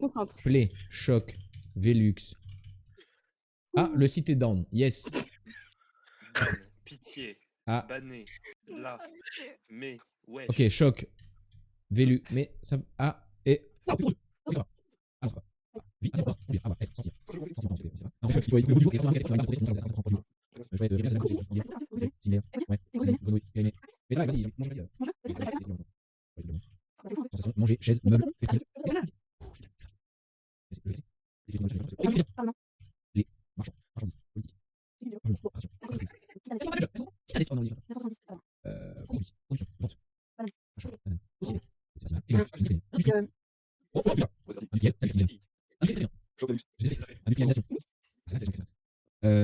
concentre. Play, choc, Velux. Ah, le site est down. Yes. Ban, pitié, Ah, banné, là, mais, wesh. ok, choc, Velux. Mais ça. Ah, et. Manger, chaise, meuble, fertile. Les marchands, marchandises, politique, ration, entreprise, produits, production, vente, achat, banane, aussi, industriel,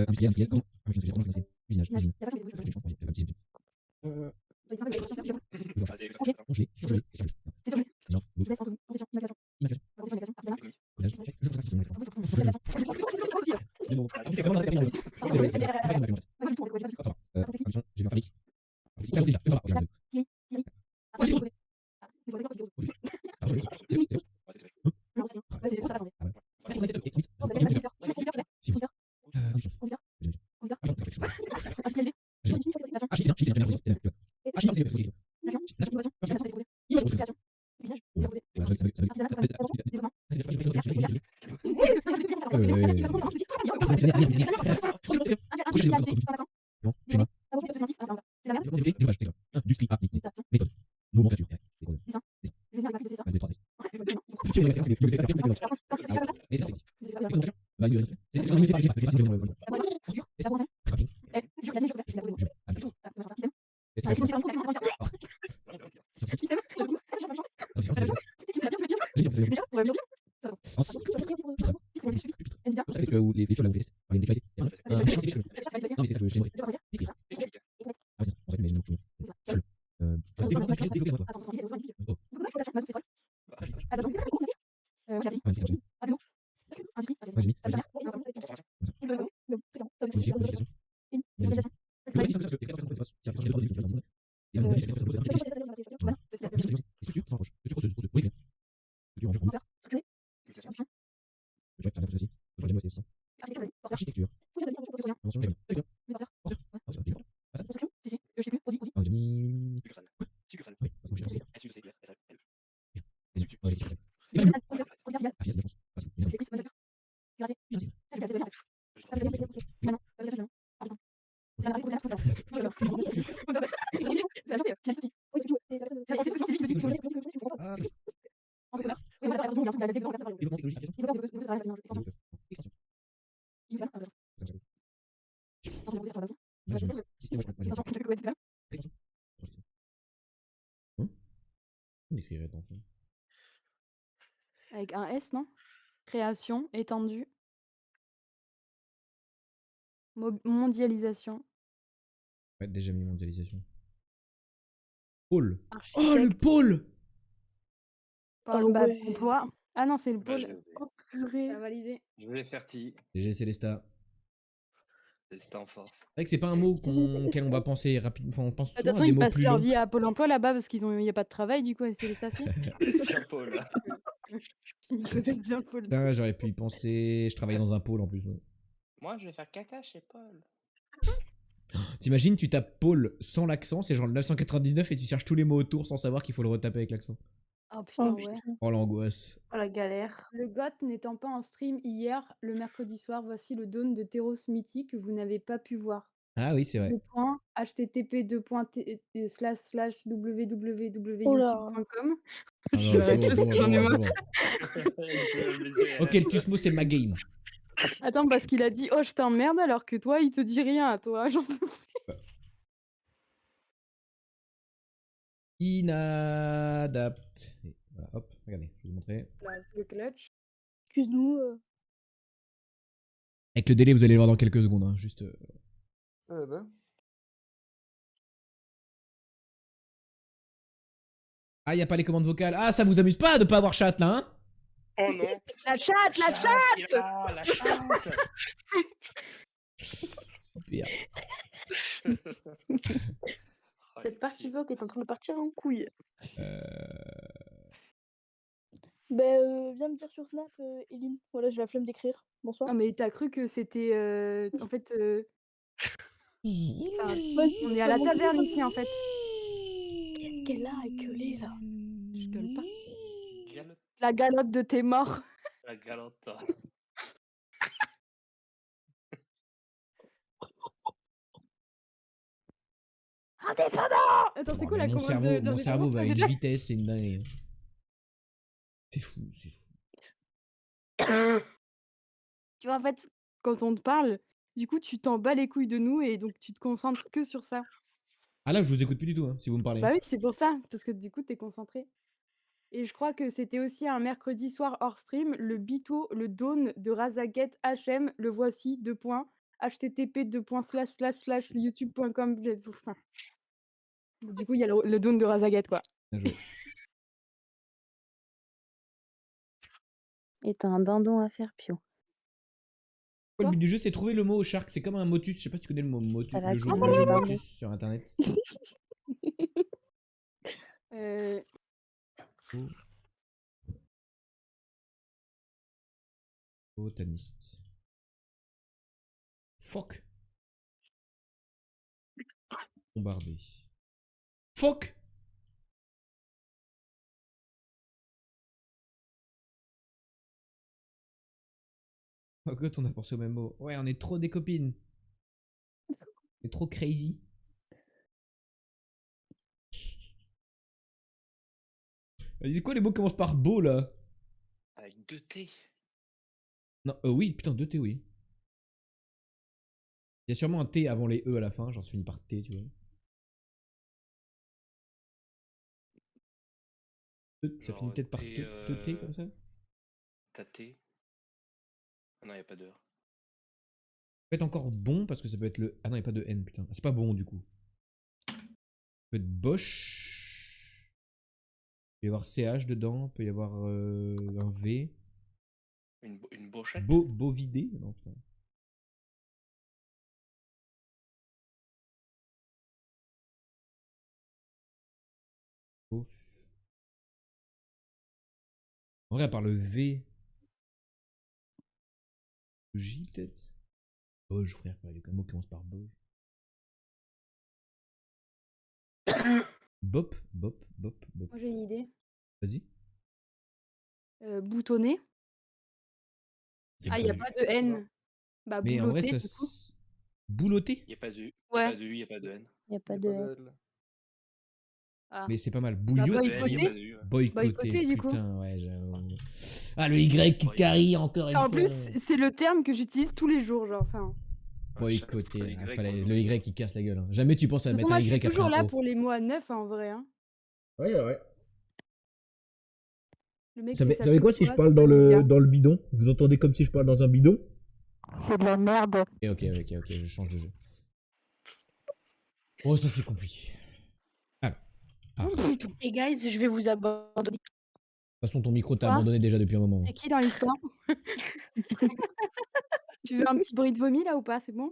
industrialisation, industriel, usinage, usine, congelé, surgelé, non, codage, méthode, nomenclature, architecture, on écrirait dans son. Avec un S, non? Création, étendue. Mondialisation. Ouais, déjà mis mondialisation. Pôle. Oh, Architecte. le pôle! Pôle emploi. Ah non, c'est le Bah, pôle. Oh purée. T'as validé. Je l'ai ferti, GG Célesta. c'était en force. C'est vrai que c'est pas un mot auquel on va penser rapidement. Enfin, on pense De toute souvent façon, à des ils mots passent plus leur longs. vie à Pôle emploi là-bas parce qu'il n'y a pas de travail, du coup, c'est les stations. Tiens, Paul. Ils connaissent bien le pôle. Putain, j'aurais pu y penser. Je travaillais dans un pôle en plus. moi. Moi, je vais faire caca chez Paul. T'imagines, tu tapes pôle sans l'accent, c'est genre le 999 et tu cherches tous les mots autour sans savoir qu'il faut le retaper avec l'accent. Oh putain, Oh ouais. putain. Oh l'angoisse. Oh la galère. Le GOT n'étant pas en stream hier, le mercredi soir, voici le dawn de Teros Mythique que vous n'avez pas pu voir. Ah oui, c'est vrai. http://www.youtube.com. Ah non, c'est bon, c'est bon, J'en ai c'est bon, marre. c'est bon. Ok, le Tusmo, c'est ma game. Attends, parce qu'il a dit oh je t'emmerde alors que toi il te dit rien à toi, j'en peux plus. Inadapté. Voilà, hop, regardez, je vais vous montrer. Là, c'est le clutch. Excuse-nous. Avec le délai, vous allez le voir dans quelques secondes. Hein, juste. Ah, y a pas les commandes vocales. Ah, ça vous amuse pas de pas avoir chat là, hein? Oh non. La chatte, la chatte. La chatte. Super. Cette partie vogue est en train de partir en couille. Viens me dire sur Snap, Eline. Voilà, j'ai la flemme d'écrire. Bonsoir. Ah mais t'as cru que c'était, en fait, enfin, Vas-y, on tu est à vas la mon taverne téléphone. ici, en fait. Qu'est-ce qu'elle a à gueuler, là? Je gueule pas. Galotte. La galotte de tes morts. La galotte. Indépendant! Attends, c'est Oh, quoi mais la mon commande cerveau, de mon cerveau d'indépendance va à là une déjà? vitesse, c'est une dinguerie. C'est fou, c'est fou. Tu vois, en fait, quand on te parle, du coup, tu t'en bats les couilles de nous et donc tu te concentres que sur ça. Ah là, je vous écoute plus du tout, hein, si vous me parlez. Bah oui, c'est pour ça, parce que du coup, tu es concentré. Et je crois que c'était aussi un mercredi soir hors stream, le Bito, le Dawn de Razaget HM, le voici, 2 points, http://youtube.com. Enfin, du coup, il y a le Dawn de Razaget, quoi. Bien joué. Et t'as un dindon à faire, Pio. Le Quoi? but du jeu, c'est trouver le mot shark. C'est comme un motus. Je sais pas si tu connais le mot T'as la le jeu, coupe le jeu d'un motus sur internet. Euh, Botaniste. Fuck. Bombardé. Fuck. Oh god, on a pensé au même mot. Ouais, on est trop des copines. On est trop crazy. C'est quoi les mots qui commencent par beau là? Avec 2 T. Non, oui, putain, 2 T, oui. Il y a sûrement un T avant les E à la fin, genre ça finit par T, tu vois. Ça finit Genre peut-être par T, T, 2T comme ça? T'as T. Ah non, y a pas d'heure. Ça peut être encore bon parce que ça peut être le. Ah non, il n'y a pas de N, putain. Ah, c'est pas bon du coup. Ça peut être Bosch. Il peut y avoir CH dedans, il peut y avoir un V. Une bochette. Bovidé? Non, putain. Bof. En vrai, à part le V. J peut-être? Bosch, frère, pas les mots qui commencent par Bosch. Bop. moi, j'ai une idée. Vas-y. Boutonné. C'est Ah, il bon. y a pas de N. Bah, Mais en vrai, boulotter, ça. du coup. Boulotter? Y a pas de U. Y a Ouais. pas de U, y a pas de N. Y a pas Y a de pas L. de L. Ah. Mais c'est pas mal. Bah, Bouillot. Y a pas de N, y a boycotter. pas de U. Ouais. Boycotter, Boycotter, du coup. putain, ouais, j'avoue. Ah, le Y qui carie encore une En fois. plus, c'est le terme que j'utilise tous les jours, genre, enfin. Boycotter, Ouais, ah, Y, fallait moi, le Y qui casse la gueule. Hein. Jamais tu penses à De toute mettre façon, un moi, je Y suis après toujours un là O. pour les mots à neuf, en vrai, hein. Ouais. Le mec Ça qui savez quoi s'appelle si je Thomas, parle c'est dans pas Lydia. dans le bidon? Vous entendez comme si je parle dans un bidon? C'est de la merde. Ok, je change de jeu. Oh, ça c'est compliqué. Alors. Ah. De toute Et guys, je vais vous abandonner. façon, ton micro t'a Quoi? abandonné déjà depuis un moment. C'est qui dans l'histoire? Tu veux un petit bruit de vomi, là, ou pas? C'est bon?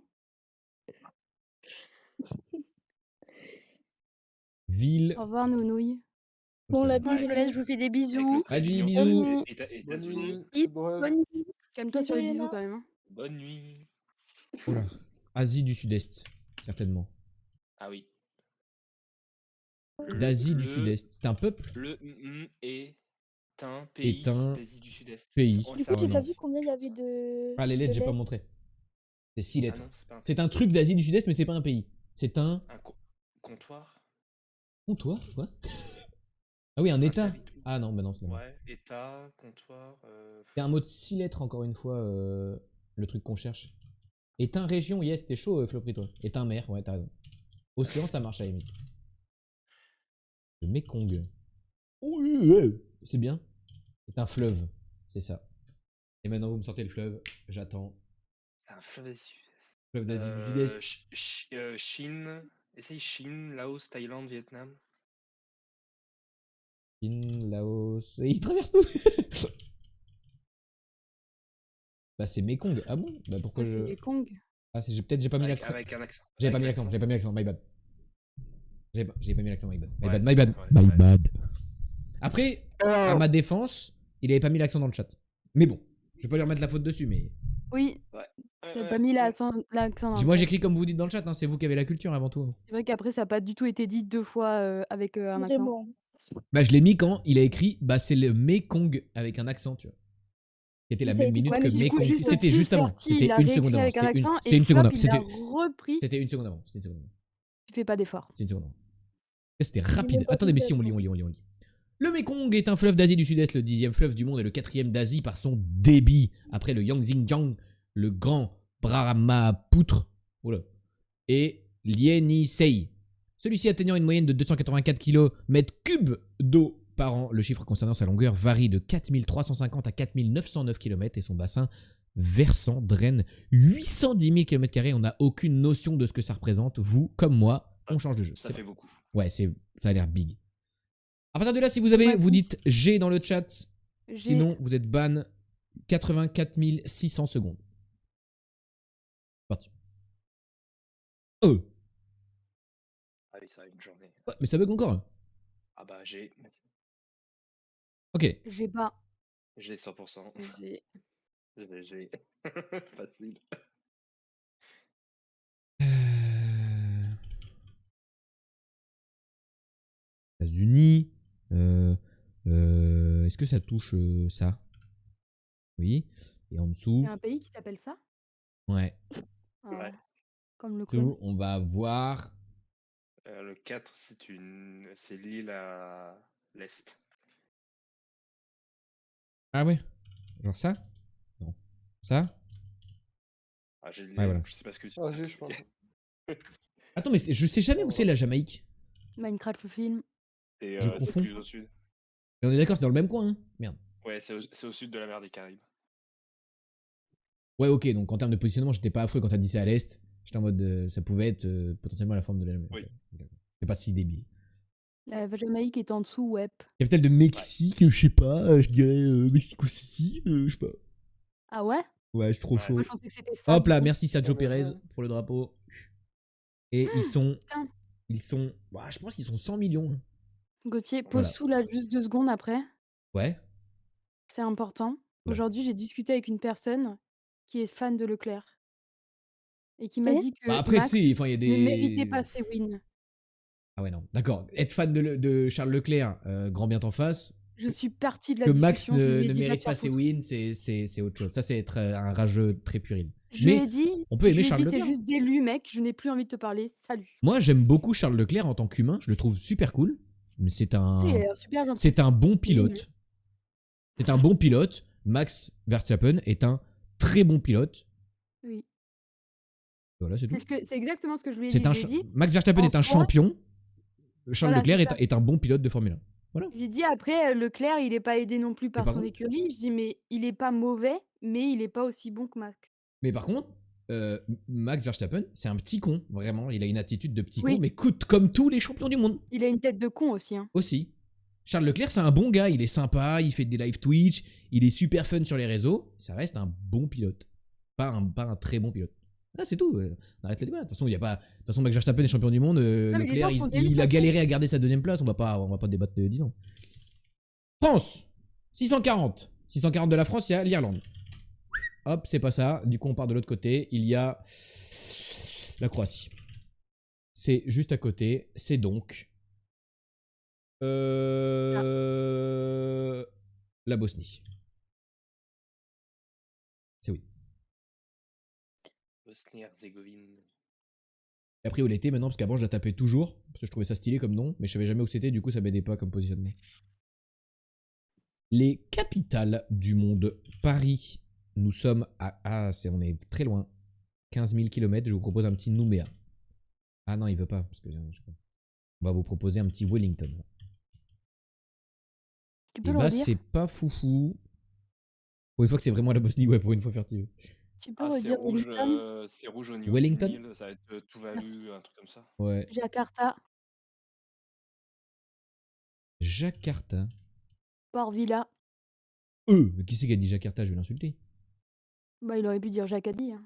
Ville. Au revoir, nounouille. Bon, ça la va. bise, je vous laisse, je vous fais des Avec bisous. le trait Vas-y, d'union, bisous. c'est Bonne États-Unis. nuit. Bonne nuit. Calme-toi sur Bisous, les bisous, Elena. quand même, hein. Bonne nuit. Oh là. Asie du Sud-Est, certainement. Ah oui. D'Asie du Le- Sud-Est. C'est un peuple? Le est un pays Est un d'Asie du Sud-Est. pays. Oh, Du ça coup, Oh j'ai va. pas non. vu combien il y avait de. Ah, les lettres, de j'ai pas lettres. montré. C'est 6 Ah lettres. non, c'est pas un C'est un truc d'Asie du Sud-Est, mais c'est pas un pays. C'est un comptoir. comptoir, quoi. Ah oui, un état. territoire. Ah non, bah non, c'est pas mal. Ouais, État, comptoir. C'est un mot de 6 lettres, encore une fois, le truc qu'on cherche. Éteint région, yes, t'es chaud, Flopri, toi. Éteint mer, ouais, t'as raison. Océan, ça marche à la limite. Le Mekong. Oui, ouais. C'est bien. C'est un fleuve, c'est ça. Et maintenant, vous me sortez le fleuve, j'attends. Un fleuve d'Asie du Sud-Est. Fleuve d'Asie du Sud-Est. Chine. Essaye Chine, Laos, Thaïlande, Vietnam. Chine, Laos. Et il traverse tout. Bah, c'est Mekong. Ah bon? Bah, pourquoi Ouais, je. c'est les Kong. Ah, peut-être j'ai pas mis l'accent. Avec un accent. J'avais pas Avec mis l'accent, my bad. J'ai pas mis l'accent, my bad. Ouais, My bad. ouais. My bad. Après, à ma défense, il avait pas mis l'accent dans le chat. Mais bon, je vais pas lui remettre la faute dessus, mais. Oui, Ouais, t'as pas mis l'accent dans le Moi, chat. j'écris comme vous dites dans le chat, hein, c'est vous qui avez la culture avant tout. C'est vrai qu'après, ça a pas du tout été dit 2 fois, avec, un accent. Vraiment. Bah, je l'ai mis quand il a écrit, bah, c'est le Mekong avec un accent, tu vois. Qui était la Ça a même été minute Ouais, que mais du coup, Mekong. juste C'était au-dessus, juste avant. Ferti, C'était il a une seconde réécrit avant. avec un accent C'était et une seconde Flop, avant. il a C'était repris. c'était une seconde avant. C'était une seconde avant. Tu fais pas d'effort. C'était une seconde avant. C'était J'ai rapide. même pas Attendez, vu mais ça, si, on lit, quoi. on lit, on lit, on lit. Le Mekong est un fleuve d'Asie du Sud-Est, le 10e fleuve du monde et le 4e d'Asie par son débit. Après le Yangtze-Kiang, le grand Brahmapoutre et l'Ienisei. Celui-ci atteignant une moyenne de 284 km3 d'eau par an. Le chiffre concernant sa longueur varie de 4350 à 4909 km et son bassin versant draine 810 000 km². On n'a aucune notion de ce que ça représente. Vous, comme moi, on change de jeu. Ça C'est fait vrai. beaucoup. Ouais, ça a l'air big. À partir de là, si vous Moi, vous 10. dites G dans le chat. J'ai Sinon, vous êtes ban 84 600 secondes. Parti. Ah oui, ça va une journée. Ouais, mais ça bug encore. Ah bah j'ai Ok. j'ai pas. 100%. J'ai J'ai facile. États-Unis. Est-ce que ça touche ça? Oui. Et en il y dessous. a un pays qui s'appelle ça? Ouais. Ah Ouais. ouais. Comme le En clone. dessous, on va voir. Le 4, c'est l'île à l'est. Ah ouais. Genre ça? Non. Ça? Ah, j'ai le Ouais, voilà. je sais pas ce que tu Ah, j'ai, je pense. Attends, mais je sais jamais où c'est la Jamaïque. Minecraft le film. Et Je c'est confonds. plus au sud. Et on est d'accord, c'est dans le même coin, hein? Merde. Ouais, c'est au sud de la mer des Caraïbes. Ouais, ok, donc en termes de positionnement, j'étais pas affreux quand t'as dit c'est à l'est. J'étais en mode, ça pouvait être potentiellement la forme de la Jamaïque. Oui. Ok. C'est pas si débile. La Jamaïque est en dessous, ouais. Capitale de Mexique, je sais pas, je dirais Mexico City, je sais pas. Ah ouais? Ouais, je suis trop Ouais. chaud. Moi, je pensais que c'était ça. Hop du là, coup. merci Sergio Ouais, mais Pérez ouais. pour le drapeau. Et ils sont, Putain. bah, je pense qu'ils sont 100 millions. Hein. Gauthier, Voilà. pose tout là juste 2 secondes après. Ouais. C'est important. Ouais. Aujourd'hui, j'ai discuté avec une personne qui est fan de Leclerc. Et qui m'a Et dit que Bah après, tu Max sais, enfin, il y a ne méritait des. pas ses wins. Ah ouais, non. D'accord. Être fan de Charles Leclerc, grand bien t'en face. Je suis partie de la Que Max discussion. je lui ai ne dit, va mérite te pas faire ses foutre. wins, c'est autre chose. Ça, c'est être un rageux très puril. Je lui ai Mais dit, on peut aimer je lui ai Charles dit, t'es Leclerc. juste d'élu, mec. Je n'ai plus envie de te parler. Salut. Moi, j'aime beaucoup Charles Leclerc en tant qu'humain. Je le trouve super cool. Mais Il a l'air super gentil. c'est un bon Il est pilote. C'est un bon pilote. Max Verstappen est un très bon pilote. Oui. Voilà, c'est tout. C'est exactement ce que je lui ai C'est dit. un Je lui ai dit, Max Verstappen en est un soi- champion. Charles Voilà, Leclerc c'est ça. est un bon pilote de Formule 1. Voilà. j'ai dit après, Leclerc, il est pas aidé non plus par par son contre- écurie. Je dis, mais il est pas mauvais, mais il est pas aussi bon que Max. Mais par contre, Max Verstappen, c'est un petit con. Vraiment, il a une attitude de petit Oui. con, mais coûte comme tous les champions du monde. Il a une tête de con aussi. Hein. Aussi. Charles Leclerc, c'est un bon gars. Il est sympa, il fait des live Twitch, il est super fun sur les réseaux. Ça reste un bon pilote. Pas un très bon pilote. Là, c'est tout. On arrête le débat. De toute façon, Max Verstappen est champion du monde. mais les Leclerc, gens sont il délus, a de toute galéré à garder sa deuxième place. On va pas débattre de 10 ans. France 640. 640 de la France, il y a l'Irlande. Hop, c'est pas ça. Du coup, on part de l'autre côté. Il y a la Croatie. C'est juste à côté. C'est donc la Bosnie. C'est oui. Bosnie-Herzégovine. J'ai appris où l'été maintenant, parce qu'avant je la tapais toujours, parce que je trouvais ça stylé comme nom, mais je savais jamais où c'était, du coup ça m'aidait pas comme positionnement. Les capitales du monde. Paris, nous sommes à... Ah, on est très loin. 15 000 km, je vous propose un petit Nouméa. Ah non, il veut pas, parce que on va vous proposer un petit Wellington. Tu Et peux le bah redire? c'est pas foufou. Pour une fois que c'est vraiment la Bosnie, ouais, pour une fois furtive. Tu peux Ah, c'est redire rouge, Wellington? c'est rouge au niveau Wellington du Nil. Ça va être Merci. Tuvalu, un truc comme ça. Ouais. Jakarta, Jakarta. Port Vila. Mais qui c'est qui a dit Jakarta? Je vais l'insulter. Bah, il aurait pu dire Jacadi. Hein.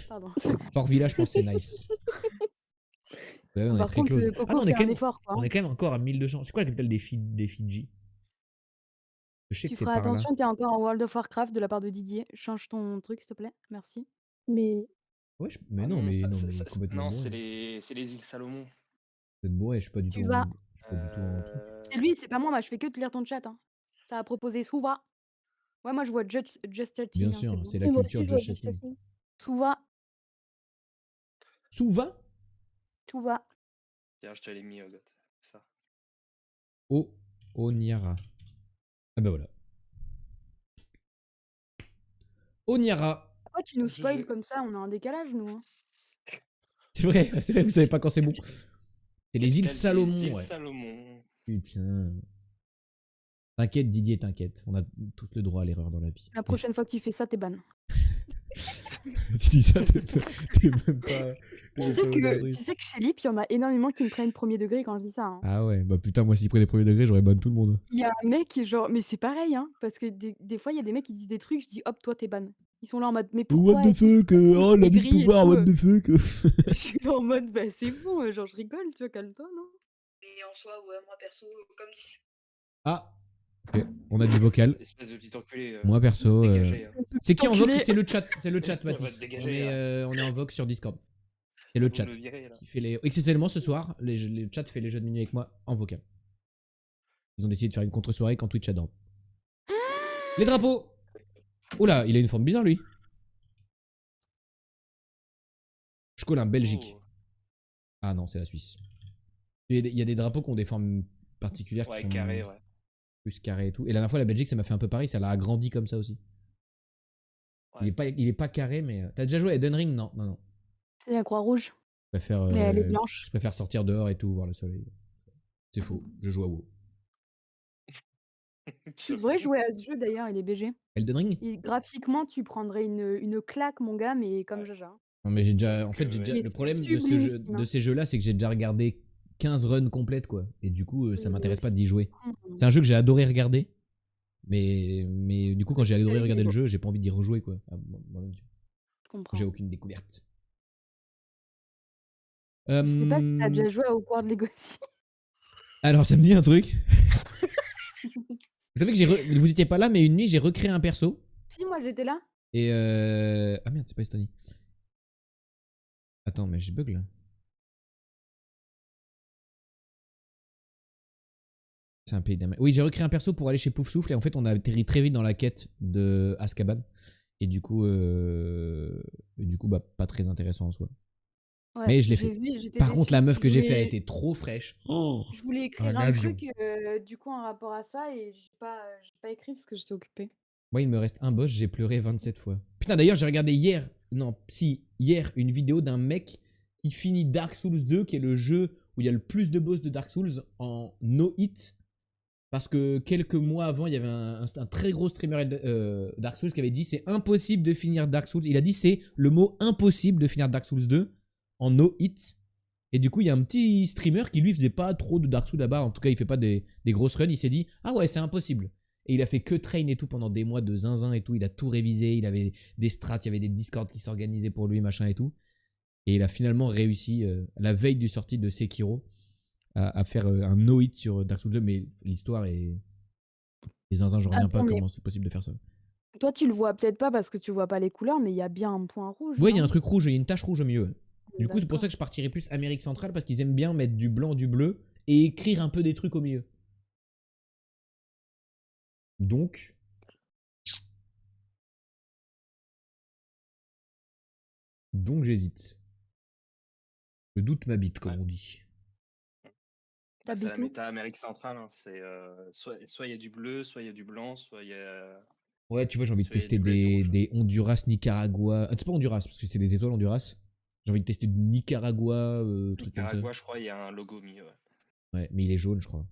Pardon. Port Vila, je pense c'est nice. Ouais, on est Par très contre, close. Coco Ah non, fait un effort. Quoi, on hein. est quand même encore à 1200. C'est quoi la capitale des Fidji? Je sais Tu que c'est feras par là. attention, tu es encore en World of Warcraft de la part de Didier. Change ton truc, s'il te plaît. Merci. Mais Ouais, mais Ah non, non, complètement non, bourré. c'est les îles Salomon. Vous êtes bourré, je suis pas du tout Tu en vas. mode. Je suis pas du tout en truc. C'est lui, c'est pas moi, je fais que de lire ton chat, hein. Ça a proposé Souva. Ouais, moi je vois Just Bien Chatting, hein, c'est sûr, bon. c'est la oui, moi culture aussi, je vois Just Just Chatting. Chatting. Souva, Souva Souva. Tiens, je te l'ai mis, God. Ça. O Onyara. Ah bah voilà. Onyara. Pourquoi tu nous spoil GG. comme ça? On a un décalage, nous, hein. C'est vrai, vous savez pas quand c'est bon. C'est les îles Les Salomon, îles ouais. Salomon. Putain. T'inquiète, Didier, t'inquiète. On a tous le droit à l'erreur dans la vie. La prochaine fois que tu fais ça, t'es ban. Tu dis ça, t'es même pas. Tu sais que chez Lip, il y en a énormément qui me prennent premier degré quand je dis ça, hein. Ah ouais, bah putain, moi s'il prenait premier degré, j'aurais ban tout le monde. Il y a un mec qui est genre mais c'est pareil, hein, parce que des fois, il y a des mecs qui disent des trucs, je dis: «Hop, toi, t'es ban». Ils sont là en mode: «Mais What pourquoi the et tout?» fuck, oh l'abus de gris et pouvoir, tout, what the fuck. Je suis là en mode: «Bah, c'est bon, genre je rigole, tu vois? Calme-toi, non?» Mais en soi, ouais, moi perso, comme dit Ah, ok, on a du vocal. Espèce de petit enculé. Moi perso, Dégagé. Hein. c'est qui en voc? enculé. C'est le chat, On va Mathis. te dégager, On est en voc sur Discord. C'est le Vous chat me le virez, là. qui fait les. Exceptionnellement ce soir, le chat fait les jeux de minuit avec moi en vocal. Ils ont décidé de faire une contre-soirée quand Twitch adore. Les drapeaux. Oula, il a une forme bizarre lui. Je colle un Belgique. Oh. Ah non, c'est la Suisse. Il y a des drapeaux qui ont des formes particulières qui Ouais, sont carré, ouais. plus carrées et tout. Et la dernière fois, la Belgique, ça m'a fait un peu pareil, ça l'a agrandi comme ça aussi. Ouais. Il est pas carré, mais. T'as déjà joué à Elden Ring? Non, non, non. C'est la Croix-Rouge, mais elle est blanche. Je préfère sortir dehors et tout, voir le soleil. C'est faux, je joue à WoW. Tu devrais jouer à ce jeu d'ailleurs, il est BG. Elden Ring? Et graphiquement, tu prendrais une claque, mon gars, mais comme Ouais. Jaja. Non, mais j'ai déjà. En Donc, fait, Il le est problème sublimissime, de hein. ces jeux-là, c'est que j'ai déjà regardé 15 runs complètes, quoi. Et du coup, ça Oui, moi m'intéresse pas aussi. d'y jouer. C'est un jeu que j'ai adoré regarder. Mais du coup, quand j'ai adoré regarder le jeu, j'ai pas envie d'y rejouer, quoi. Ah, moi-même, Je comprends. j'ai aucune découverte. Je sais pas si t'as déjà joué à Hogwarts Legacy. Alors, ça me dit un truc. Vous savez que vous étiez pas là, mais une nuit, j'ai recréé un perso. Si, moi j'étais là. Et ah merde, c'est pas Estonie. Attends, mais j'ai bug là. C'est un pays d'Amérique. Oui, j'ai recréé un perso pour aller chez Poufsouffle et en fait, on a atterri très vite dans la quête de Azkaban. Et du coup, bah, pas très intéressant en soi. Ouais, Mais je l'ai j'ai fait. vu, j'étais Par contre, la déçue. meuf que j'ai fait, elle était trop fraîche. Oh, Je voulais écrire un un avion. truc, du coup, en rapport à ça et j'ai pas écrit parce que j'étais occupée. Moi, il me reste un boss, j'ai pleuré 27 fois. Putain, d'ailleurs, j'ai regardé hier, une vidéo d'un mec qui finit Dark Souls 2, qui est le jeu où il y a le plus de boss de Dark Souls en no hit. Parce que quelques mois avant, il y avait un très gros streamer Dark Souls qui avait dit c'est impossible de finir Dark Souls. Il a dit c'est le mot impossible de finir Dark Souls 2 en no hit. Et du coup, il y a un petit streamer qui lui faisait pas trop de Dark Souls là-bas. En tout cas, il fait pas des grosses runs. Il s'est dit ah ouais, c'est impossible. Et il a fait que train et tout pendant des mois de zinzin et tout. Il a tout révisé. Il avait des strats, il y avait des discords qui s'organisaient pour lui, machin et tout. Et il a finalement réussi, la veille du sortie de Sekiro, à faire un no-hit sur Dark Souls 2. Mais l'histoire est. Les zinzins, je reviens pas Attends, mais comment c'est possible de faire ça. toi, tu le vois peut-être pas parce que tu vois pas les couleurs, mais il y a bien un point rouge, Ouais, il y a un non? truc rouge, il y a une tache rouge au milieu. Du coup, c'est pour ça D'accord. que je partirais plus Amérique centrale parce qu'ils aiment bien mettre du blanc, du bleu et écrire un peu des trucs au milieu. Donc. J'hésite. Le doute m'habite, comme Ouais. on dit. Bah, c'est la T'habites où? méta Amérique centrale. Hein. C'est soit il y a du bleu, soit il y a du blanc, soit il y a. Ouais, tu vois, j'ai envie de Soit il y a tester du bleu et du rouge. des Honduras, Nicaragua. C'est pas Honduras, parce que c'est des étoiles Honduras. J'ai envie de tester du Nicaragua, truc comme ça. Nicaragua, je crois, il y a un logo au milieu. Ouais. Ouais, mais il est jaune, je crois.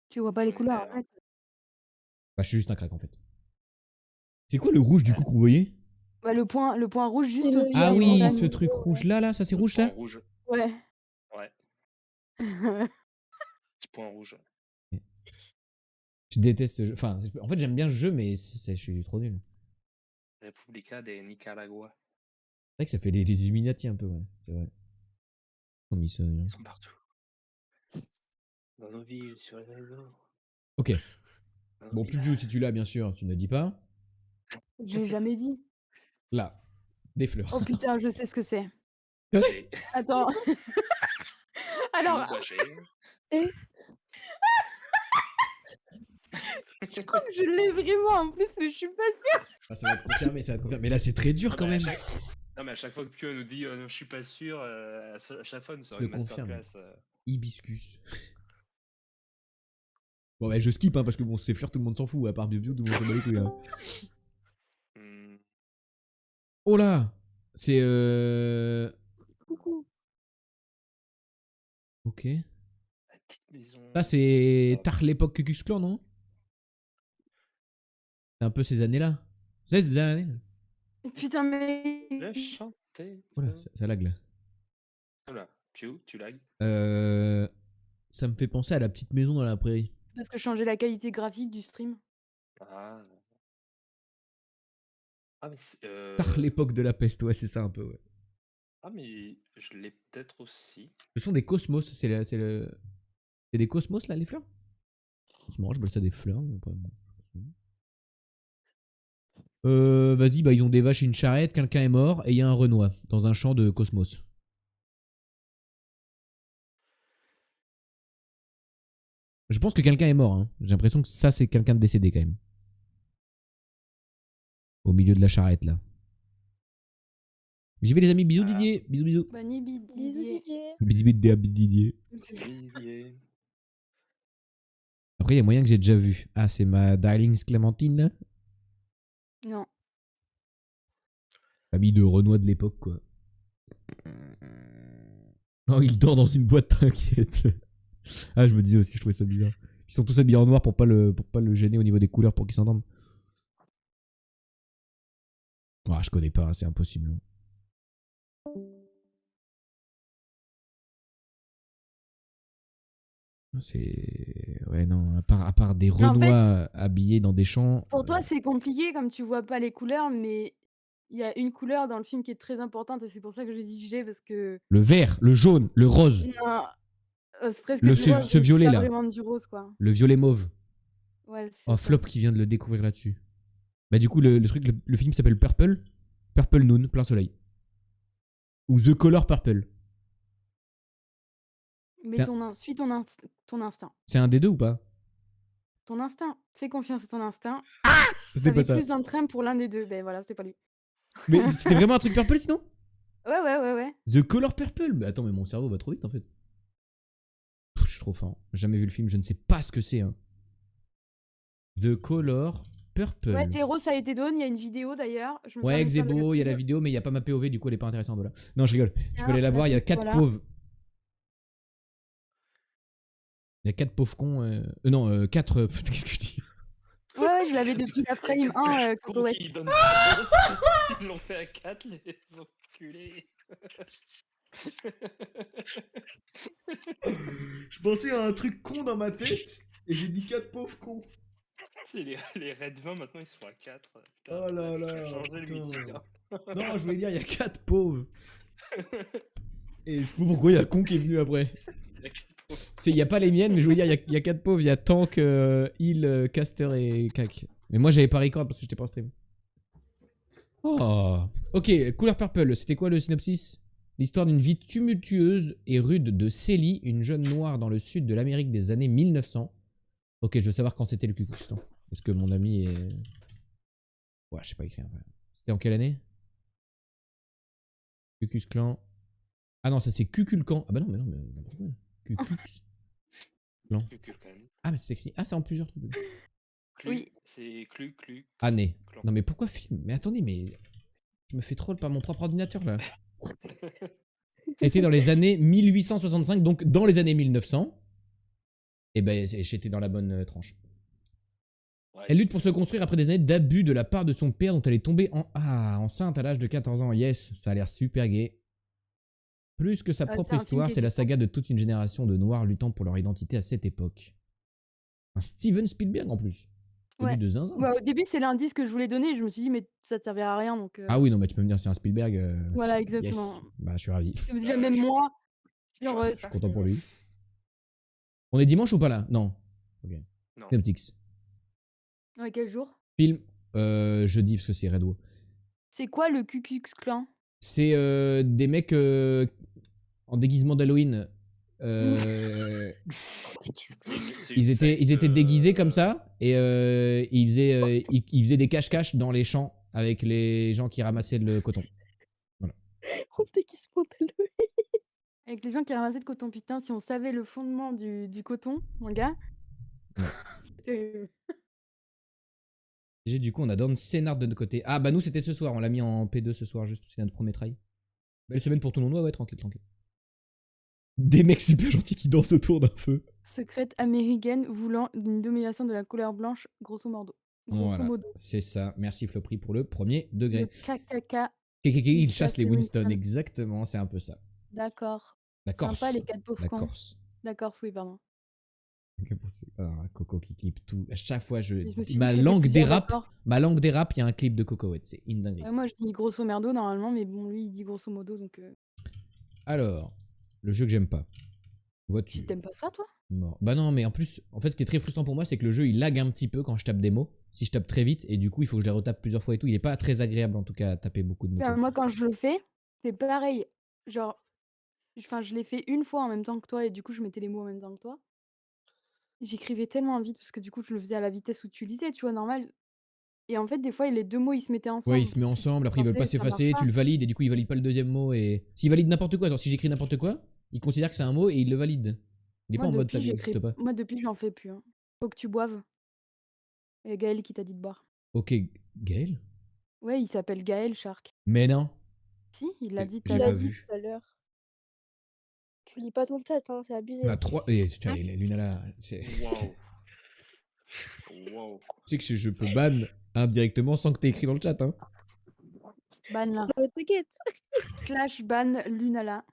Tu vois pas les Jaune et couleurs, vert. arrête. Bah, je suis juste un crack en fait. C'est quoi le rouge du coup que vous voyez? Bah, le point rouge juste le- au-dessus il y a Ah des un oui, montagnes. ce rectangle, truc rouge là, ça c'est rouge Point là? rouge. Ouais. Ouais, petit point rouge. Je déteste ce jeu. Enfin, en fait, j'aime bien ce jeu, mais je suis trop nul. República de Nicaragua. C'est vrai que ça fait les Illuminati un peu, ouais. C'est vrai. Comme ils sont. Ils sont partout. Dans nos villes, sur les réseaux. Ok. Non, Bon, il plus a- Piu, si tu l'as, bien sûr, tu ne dis pas. J'ai jamais dit. Là, des fleurs. Oh putain, je sais ce que c'est. J'ai. Attends. Alors, Bah, j'ai. Et je crois que je l'ai vraiment en plus, mais je suis pas sûre. Ah, ça va être confirmé, ça va être confirmé. Mais là, c'est très dur Non, quand mais à même. Non, mais à chaque fois que Pio nous dit je suis pas sûr, à chaque fois, nous Je sort te une confirme. masterclass. Hibiscus. Bon, ouais, je skip, hein, parce que bon, c'est fleurs, tout le monde s'en fout. À part Biu, tout le monde s'en bat les couilles. Hein. Hmm, Oh là, c'est coucou. Ok. la petite maison. Ça, c'est Ah, tard l'époque Ku Klux Klan, non? C'est un peu ces années-là. C'est ces années. Putain, mais. Je chantais. Voilà, ça lag là. Voilà, Pio, tu lags. Ça me fait penser à la petite maison dans la prairie. Parce que changer la qualité graphique du stream. Ah. Ah, mais c'est. Tard l'époque de la peste, ouais, c'est ça un peu, ouais. Ah, mais je l'ai peut-être aussi. Ce sont des cosmos, c'est des cosmos là, les fleurs? C'est marrant, je appelle ça des fleurs. Mais après, bon. Vas-y, bah ils ont des vaches et une charrette, quelqu'un est mort et il y a un Renoir dans un champ de cosmos. Je pense que quelqu'un est mort, hein. J'ai l'impression que ça c'est quelqu'un de décédé quand même. Au milieu de la charrette là. J'y vais les amis, bisous Ah. Didier, bisous bisous. Bonne Bisous Didier. DJ. Bisous Didier. Olivier. Après il y a moyen que j'ai déjà vu. Ah c'est ma Darlings Clémentine. Non. Famille de Renoir de l'époque quoi. Non il dort dans une boîte, t'inquiète. Ah je me disais aussi, je trouvais ça bizarre. Ils sont tous habillés en noir pour pas le gêner au niveau des couleurs pour qu'ils s'entendent. Ah je connais pas, c'est impossible. C'est. Ouais, non, à part des En fait, Renois habillés dans des champs. pour toi, c'est compliqué comme tu vois pas les couleurs, mais il y a une couleur dans le film qui est très importante et c'est pour ça que j'ai dit G parce que. Le vert, le jaune, le rose, Non, c'est presque du rose, ce mais c'est violet pas là, vraiment du rose, quoi. le violet mauve. Ouais, c'est Oh, ça. Flop qui vient de le découvrir là-dessus. Bah, du coup, le truc, le film s'appelle Purple. Purple Noon, plein soleil. Ou The Color Purple. Mais Tiens. suis ton instinct. C'est un des deux ou pas? Ton instinct. Fais confiance à ton instinct. C'était pas T'avais ça. plus d'entrain pour l'un des deux. Ben voilà, c'est pas lui. Mais c'était vraiment un truc Purple sinon? Ouais. The Color Purple. Bah, attends, mais mon cerveau va trop vite en fait. Pff, je suis trop fort. J'ai jamais vu le film, je ne sais pas ce que c'est. Hein. The Color Purple. Ouais, Théro, ça a été donné. Il y a une vidéo d'ailleurs. Je me Ouais, permets de faire de Xebo, il y a la pub. vidéo, mais il n'y a pas ma POV, du coup elle est pas intéressante. Voilà. Non, je rigole. Tu Tiens, peux aller la voir, il y a 4 voilà. pauvres. Il y a 4 pauvres cons. Non, 4. Qu'est-ce que je dis? Ouais, je l'avais depuis la frame 1, Con Cocoette. qui donnent- Ils l'ont fait à 4, les enculés. Je pensais à un truc con dans ma tête et j'ai dit 4 pauvres cons. C'est les Red 20 maintenant ils sont à 4. Oh là là, Changer le putain. mythique. Hein. Non, je voulais dire, il y a 4 pauvres. Et je sais pas pourquoi il y a con qui est venu après. Il n'y a pas les miennes, mais je voulais dire, il y a 4 pauvres. Il y a Tank, Hill, Caster et Cac. Mais moi, j'avais pas record parce que j'étais pas en stream. Oh. Ok, couleur purple. C'était quoi le synopsis? L'histoire d'une vie tumultueuse et rude de Célie, une jeune noire dans le sud de l'Amérique des années 1900. Ok, je veux savoir quand c'était le Ku Klux Klan. Est-ce que mon ami est... Ouais, je sais pas écrire. C'était en quelle année? Ku Klux Klan. Ah non, ça c'est Kukulkan. Ah bah non, mais non, mais... Ku Klux Klan. Ah, mais c'est écrit... Ah, c'est en plusieurs trucs. Oui. C'est Clu. Année. Clan. Non mais pourquoi film? Mais attendez, mais... Je me fais troll par mon propre ordinateur là. Était dans les années 1865, donc dans les années 1900. Et ben j'étais dans la bonne tranche. Ouais, Elle lutte pour se construire après des années d'abus de la part de son père dont elle est tombée enceinte à l'âge de 14 ans. Yes, ça a l'air super gay. Plus que sa propre c'est un film histoire, qui c'est la était saga de toute une génération de noirs luttant pour leur identité à cette époque. Un Steven Spielberg en plus. Celui Ouais. de zinzin. Bah, au début, c'est l'indice que je voulais donner. Je me suis dit, mais ça te servira à rien. Donc, Ah oui, non, mais tu peux me dire c'est un Spielberg. voilà, Yes. exactement. Bah, je suis ravi. Comme déjà, même moi, genre, Je suis content pour lui. On est dimanche ou pas là? Non. Ok. Non. Synoptics. Ouais, quel jour? Film jeudi, parce que c'est Redwo. C'est quoi le Ku Klux Klan? C'est des mecs en déguisement d'Halloween. Euh, C'est une ils secte, étaient déguisés comme ça et ils faisaient des cache-cache dans les champs avec les gens qui ramassaient le coton. On déguisement d'Halloween. Avec les gens qui ramassaient le coton, putain, si on savait le fondement du coton, mon gars. Ouais. C'était- Du coup, on a Dorn Scénar de notre côté. Ah, bah nous, c'était ce soir. On l'a mis en P2 ce soir, juste. C'est notre premier try. Belle semaine pour tout le monde. Ouais, tranquille, tranquille. Des mecs super gentils qui dansent autour d'un feu. Secrète américaine voulant une domination de la couleur blanche, grosso modo. Grosso Voilà, modo. c'est ça. Merci Flopri pour le premier Le degré. KKK, Il chasse les Winston, Winston. exactement, c'est un peu ça. d'accord. La Corse. Sympa les 4 pauvres La cons. Corse. D'accord, oui, pardon. Ah, Coco qui clip tout. À chaque fois, Je me suis dit ma que c'était langue plusieurs dérape. d'accord. Ma langue dérape, il y a un clip de Coco, ouais, c'est une dinguerie. Moi, je dis grosso merdo normalement, mais bon, lui, il dit grosso modo, donc Alors, le jeu que j'aime pas. tu Voiture. t'aimes pas ça, toi? Mort. Bah non, mais en plus, en fait, ce qui est très frustrant pour moi, c'est que le jeu il lag un petit peu quand je tape des mots. Si je tape très vite, et du coup, il faut que je les retape plusieurs fois et tout. Il est pas très agréable en tout cas à taper beaucoup de mots. Moi, quand je le fais, c'est pareil. Genre, enfin, je l'ai fait une fois en même temps que toi, et du coup, je mettais les mots en même temps que toi. J'écrivais tellement vite parce que du coup, je le faisais à la vitesse où tu lisais, tu vois, normal. Et en fait, des fois, les deux mots, ils se mettaient Ouais, ils ensemble. se mettent Et du coup, ensemble, je après ils veulent pas pensais, ça marche s'effacer, pas. tu le valides, et du coup, ils valident pas le deuxième mot. Et s'ils valident n'importe quoi, genre si j'écris n'importe quoi, ils considèrent que c'est un mot et ils le valident. Il est pas Moi, en mode ça depuis, n'existe pas. Moi, depuis, j'en fais plus. Hein. Faut que tu boives. Et Gaël qui t'a dit de boire. Ok, Gaël. Ouais, il s'appelle Gaël Shark. Mais non, Si, il l'a dit tout Il à j'ai l'a pas l'heure. dit vu. tout à l'heure. Tu lis pas ton chat, hein, c'est abusé. Bah 3. Et putain, Luna là. Tu Waouh. Waouh. sais que je peux ban indirectement sans que t'aies écrit dans le chat, hein. Ban là. Non, mais t'inquiète. Slash ban Lunala.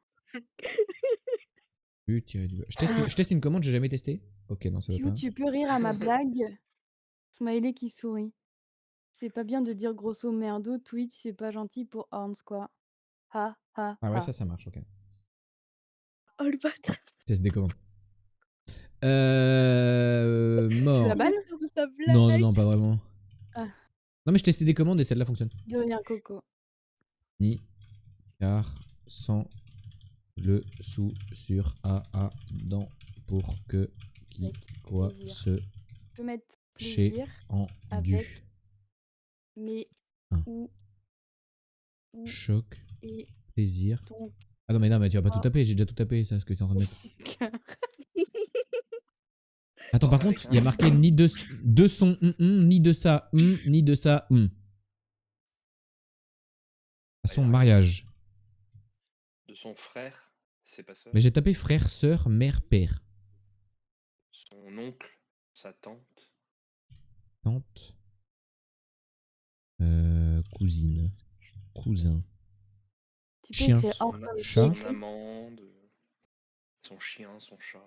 Je teste une commande, j'ai jamais testé. Ok, non, ça va Piu, pas. tu peux rire à ma blague. Smiley qui sourit. C'est pas bien de dire grosso merdo, Twitch, c'est pas gentil pour Horns, quoi. Ha, ha, Ah ouais, ha. ça marche, ok. Oh le bâtard. Je teste des commandes. Tu Mort. la bannes? Il sa blague. Non, non, non, pas vraiment. Ah. Non, mais je testais des commandes et celle-là fonctionne. De rien, Coco. Ni, car, sans le sous sur A dans pour que qui Avec quoi plaisir. se Tu peux mettre chez plaisir en avec du mais Un. ou choc et plaisir. ton Ah non mais tu vas pas tout Ah. taper, j'ai déjà tout tapé ça ce que tu es en train de mettre. cœur. Attends, par Avec contre, il y a un. marqué ni de son ni de ça ni de ça à son Ouais, mariage. De son frère, c'est pas ça. Mais j'ai tapé frère, sœur, mère, père. Son oncle, sa tante. Tante. Cousine. Cousin. Tu peux Chien. écrire Son, hors comme chat. j'ai son écrit. amande. Son chien, son chat.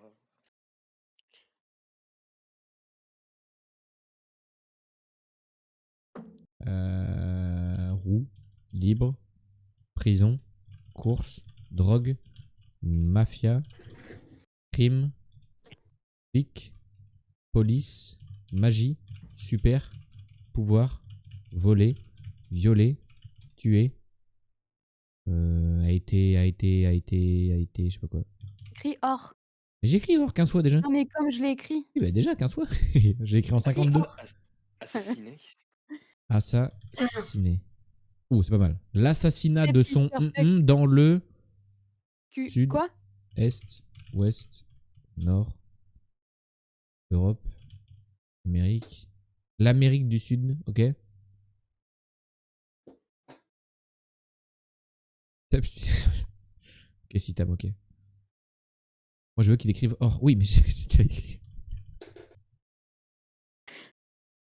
Roue. Libre. Prison. Course. Drogue. Mafia. Crime. Flic. Police. Magie. Super. Pouvoir. Voler. Violer. Tuer. A été, je sais pas quoi. Écris hors. J'ai écrit hors 15 fois déjà. Non, mais comme je l'ai écrit. Oui, bah déjà 15 fois. J'ai écrit en 52. Assassiné. Assassiné. Ouh, c'est pas mal. L'assassinat de son Septis, dans le sud, Quoi? est, ouest, nord, Europe, Amérique. L'Amérique du Sud, ok. Ok, si t'aimes, ok. Moi, je veux qu'il écrive hors. Oui, mais j'ai déjà écrit.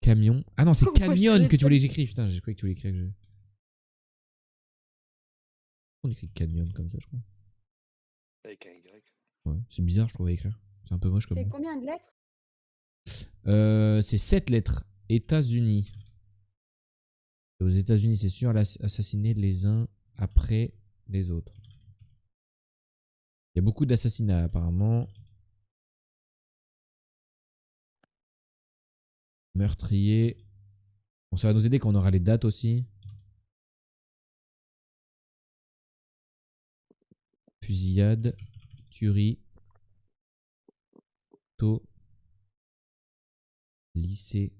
Camion. Ah non, c'est Pourquoi je camion savais que tu pas voulais que j'écrive. Putain, j'ai cru que tu voulais écrire. On écrit camion comme ça, je crois. Avec un Y. Ouais, c'est bizarre, je trouve, à écrire. C'est un peu moche comme C'est nom. combien de lettres? C'est 7 lettres. États-Unis. Aux États-Unis, c'est sûr, assassiner les uns après les autres. Il y a beaucoup d'assassinats, apparemment. Meurtrier. Bon, ça va nous aider quand on aura les dates aussi. Fusillade. Tuerie. Taux. Lycée.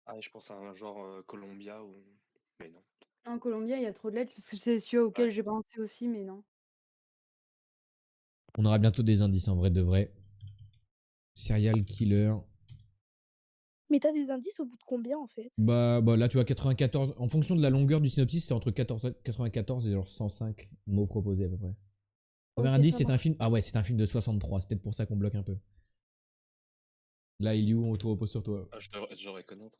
Ah, je pense à un genre Columbia ou. Mais non. En Colombia, il y a trop de lettres parce que c'est celui auquel Ouais. j'ai pensé aussi, mais non. On aura bientôt des indices en vrai de vrai. Serial killer. Mais t'as des indices au bout de combien en fait? Bah là tu vois 94. En fonction de la longueur du synopsis, c'est entre 94 et genre 105 mots proposés à peu près. Premier Ok, indice, ça c'est un marche. film. Ah ouais, c'est un film de 63. C'est peut-être pour ça qu'on bloque un peu. Là, Iliou, on te repose sur toi. Ah, j'aurais connaître.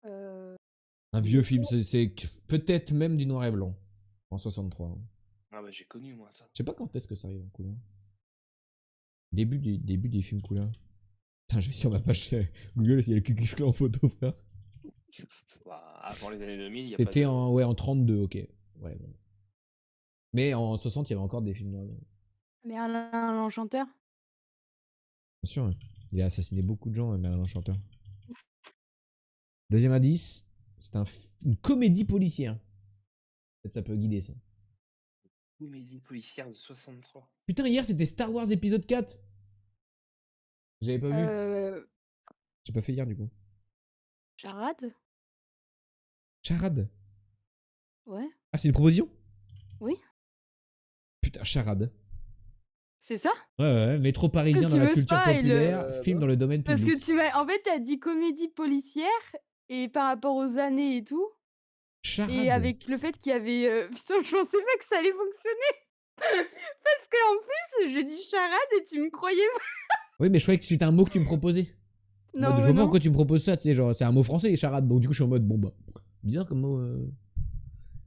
Euh, Un vieux film, c'est peut-être même du noir et blanc. En 63. Hein. Ah bah j'ai connu moi ça. Je sais pas quand est-ce que ça arrive en couleur. Début des films couleur. Putain, je vais sur ma page Google s'il y a le Cucufla en photo, frère. Bah, avant les années 2000, il n'y a pas C'était de. en 32, ok. Ouais, bon. Mais en 60, il y avait encore des films noir et blanc. Merlin l'Enchanteur. Bien sûr, hein. Il a assassiné beaucoup de gens, Merlin l'Enchanteur. Deuxième indice, c'est une comédie policière. Peut-être ça peut guider ça. Comédie policière de 63. Putain, hier c'était Star Wars épisode 4. J'avais pas vu. Euh, J'ai pas fait hier du coup. Charade. Charade. Ouais. Ah, c'est une proposition? Oui. Putain, charade. C'est ça? Ouais, métro parisien Que dans tu la me culture spoil. populaire, film dans le domaine Parce que public. tu m'as. En fait, t'as dit comédie policière et par rapport aux années et tout. Et Charade. avec le fait qu'il y avait. Putain, je pensais pas que ça allait fonctionner. Parce qu'en plus, j'ai dit charade et tu me croyais pas. Oui, mais je croyais que c'était un mot que tu me proposais. En Non, mode, je vois pas non. pourquoi tu me proposes ça, tu sais, genre, c'est un mot français, les charades. Donc, du coup, je suis en mode, bon, bah, bizarre comme mot.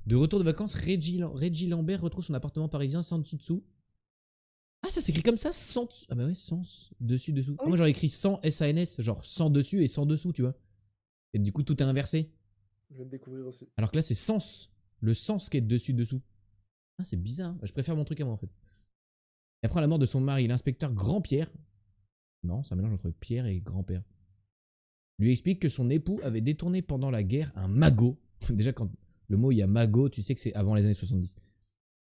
De retour de vacances, Reggie Lambert retrouve son appartement parisien sans dessus-dessous. Ah, ça s'écrit comme ça, sans. Ah, bah ouais, sans dessus-dessous. Ah, Oui. moi, j'aurais écrit sans S-A-N-S, genre sans dessus et sans dessous, tu vois. Et du coup, tout est inversé. Je viens de découvrir aussi. Alors que là, c'est sens. Le sens qui est dessus-dessous. Ah, c'est bizarre. Hein. Je préfère mon truc à moi, en fait. Et après la mort de son mari, l'inspecteur Grand-Pierre. Non, c'est un mélange entre Pierre et grand-père. Lui explique que son époux avait détourné pendant la guerre un magot. Déjà, quand le mot il y a magot, tu sais que c'est avant les années 70.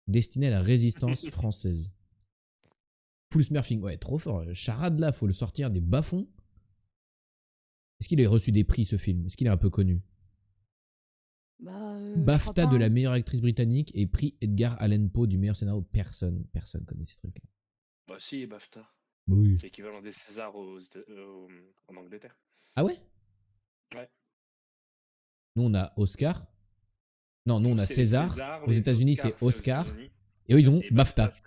Destiné à la résistance française. Full smurfing, ouais, trop fort. Charade là, faut le sortir des bas-fonds. Est-ce qu'il a reçu des prix ce film? Est-ce qu'il est un peu connu? Bah, BAFTA pas, de hein. la meilleure actrice britannique et prix Edgar Allan Poe du meilleur scénario. Personne connaît ces trucs-là. Bah si, BAFTA. Oui. C'est l'équivalent des Césars en Angleterre. Ah ouais? Ouais. Nous on a Oscar. Non, nous on a C'est les César. Césars, Aux les États-Unis c'est aux Oscar. États-Unis. Et eux ils ont Et BAFTA. c'est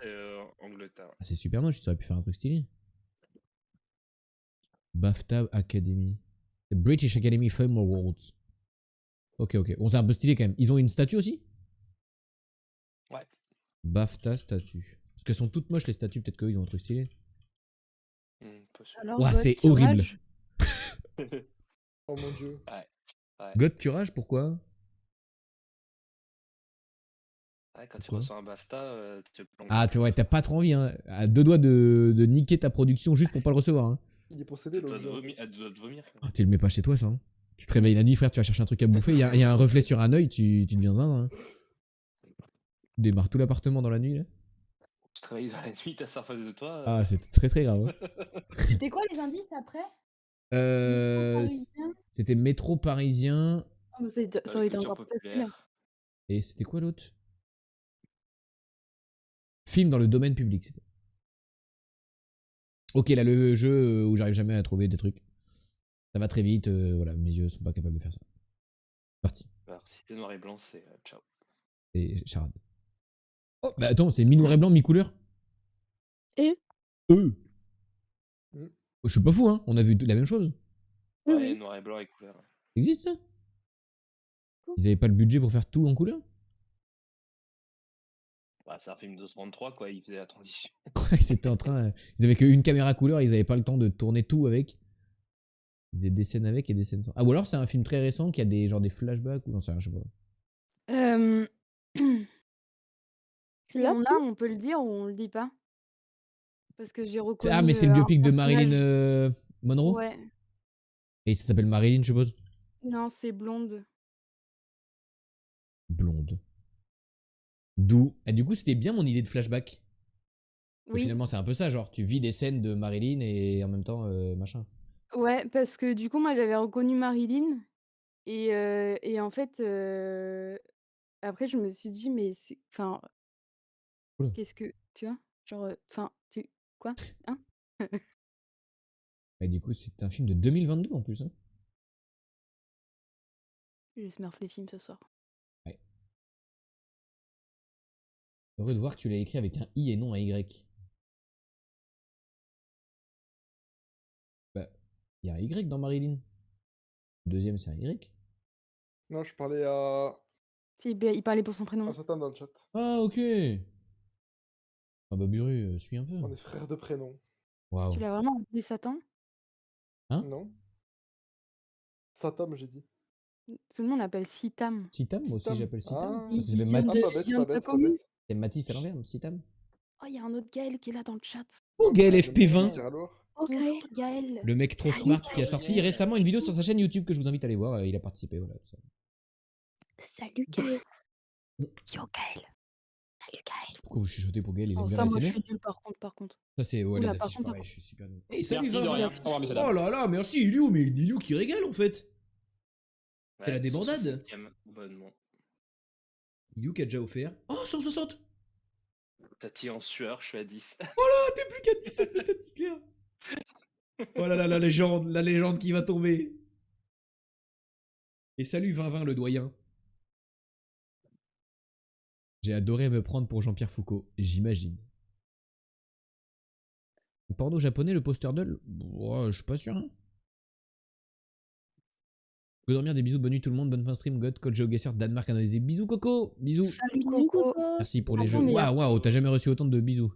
Angleterre. Ah, c'est super moche, tu aurais pu faire un truc stylé. BAFTA Academy. The British Academy Film Awards. Ok. Bon, c'est un peu stylé quand même. Ils ont une statue aussi? Ouais. BAFTA statue. Parce qu'elles sont toutes moches les statues, peut-être qu'eux ils ont un truc stylé. Pas sûr. Alors, Ouah, God, c'est tu horrible. rages. Oh mon dieu. Ouais. God Turage, pourquoi? Ouais, quand tu Pourquoi reçois un BAFTA, tu planques. Ah, t'as pas trop envie, hein. À deux doigts de niquer ta production juste pour pas le recevoir, hein. Il est possédé Tu dois l'autre. te vomir. Elle doit te vomir. Oh, tu le mets pas chez toi, ça. Hein. Tu te réveilles la nuit, frère, tu vas chercher un truc à bouffer, il y a un reflet sur un œil, tu deviens zinzin. Hein. Tu démarres tout l'appartement dans la nuit, là. Tu travailles dans la nuit, t'as ça en face de toi. Ah, c'est très très grave. Hein. C'était quoi les indices après? C'était métro parisien. Ah, mais ça aurait été culture encore plus facile. populaire. Et c'était quoi l'autre? Film dans le domaine public, c'était. Ok, là, le jeu où j'arrive jamais à trouver des trucs. Ça va très vite, voilà, mes yeux sont pas capables de faire ça. Parti. Alors, si t'es noir et blanc, c'est ciao. Et charade. Oh, bah attends, c'est mi-noir et blanc, mi-couleur? Et Je suis pas fou, hein, on a vu la même chose. Oui, Ouais, oui. noir et blanc et couleur. Ça existe, ça? Ils avaient pas le budget pour faire tout en couleur? Bah, c'est un film de 63, quoi. Il faisait la transition. Ouais, c'était en train. Ils avaient qu'une caméra couleur, ils avaient pas le temps de tourner tout avec. Ils faisaient des scènes avec et des scènes sans. Ah, ou alors c'est un film très récent qui a des des flashbacks ou j'en sais rien, je sais pas. Si Là, on tu- a, on peut le dire ou on le dit pas? Parce que j'ai Ah, mais reconnu, c'est le un biopic de Marilyn personnage. Monroe? Ouais. Et ça s'appelle Marilyn, je suppose? Non, c'est blonde. Blonde. D'où. Et du coup, c'était bien mon idée de flashback. Parce que Oui. finalement, c'est un peu ça, genre, tu vis des scènes de Marilyn et en même temps, machin. Ouais, parce que du coup, moi, j'avais reconnu Marilyn et en fait, après je me suis dit: «Mais c'est enfin, Oula. qu'est-ce que» tu vois? Genre, enfin, tu quoi? Hein? Et du coup, c'est un film de 2022 en plus. Hein. Je smurf les films ce soir. Ouais. Heureux de voir que tu l'as écrit avec un I et non un Y. Bah, il y a un Y dans Marilyn. Le deuxième, c'est un Y. Non, je parlais à Si, beh, il parlait pour son prénom. Satan dans le chat. Ah, ok. Ah bah, Buru, suis un peu. On est frères de prénom. Waouh. Tu l'as vraiment appelé Satan? Hein? Non? Satam, j'ai dit. Tout le monde l'appelle Sitam. Sitam, moi aussi Sitam. j'appelle Sitam. Ah. Parce que ça fait Il vient de Ah, Matisse. pas il bête, vient pas de ta bête, pas commune? bête. C'est Matisse à l'envers, Sitam. Oh, il y a un autre Gaël qui est là dans le chat. Oh, Gaël Le mec FP20. qui tire à lourd. Ok. Bonjour Gaël. Le mec trop Salut, smart qui a Gaël. sorti récemment une vidéo sur sa chaîne YouTube que je vous invite à aller voir. Il a participé, voilà. Ça. Salut Gaël. Yo Gaël. Salut Gaël. Pourquoi vous chuchotez pour Gaël? Il aime Oh, bien ça, la moi, je SMR? suis nulle par contre. Ça, c'est ouais, Oula, les par affiches, contre, pareil, par je suis super nul. Hey, salut Merci de Vincent. rien. Au revoir, messieurs, dames. Oh là là, merci Ilio, mais Ilio qui régale en fait. C'est la Ouais, débandade. 160e abonnement. Ilio qui a déjà offert. Oh, 160. Tati en sueur, je suis à 10. Ah, t'es plus qu'à 17 de Tati Claire. Oh là là, la légende qui va tomber. Et salut 2020 le doyen. J'ai adoré me prendre pour Jean-Pierre Foucault, j'imagine. Porno japonais, le poster d'Hull? Ouais, je suis pas sûr. Hein. Peux dormir, des bisous, bonne nuit tout le monde, bonne fin stream, God, Coach GeoGuessr, Danemark analysé. Bisous Coco, bisous. Salut Bisous Coco. Coco. Merci pour les Attends, jeux. mais y a- Waouh, t'as jamais reçu autant de bisous.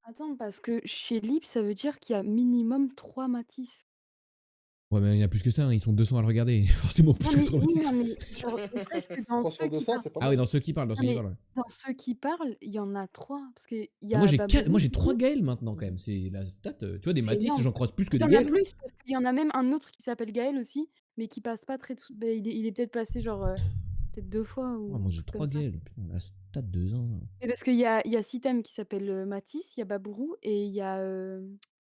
Attends, parce que chez Lip, ça veut dire qu'il y a minimum 3 Matisse. Ouais, mais il y en a plus que ça, hein, ils sont 200 à le regarder. Forcément plus Non, que mais 3 oui, Matisse. non, mais genre, ne serait-ce que dans 3 ceux sur qui 200, parlent. c'est pas Ah oui, mal. dans ceux qui parlent, dans ceux Non, qui mais parlent. dans ceux qui parlent, il y en a 3. Parce qu'il y Ah, moi a j'ai Babourou, du 3 coup. Gaël maintenant quand même. C'est la stat. Tu vois, des C'est Matisse, énorme. j'en croise plus que Il des y en a Gaël. plus, parce qu'il y en a même un autre qui s'appelle Gaël aussi, mais qui passe pas très. Bah, il est peut-être passé genre peut-être 2 fois Oh, ou moi un j'ai truc 3 comme ça. Gaël. Putain, la stat 2 ans. Et parce qu'il y a Sitam qui s'appelle Matisse, il y a Babourou et il y a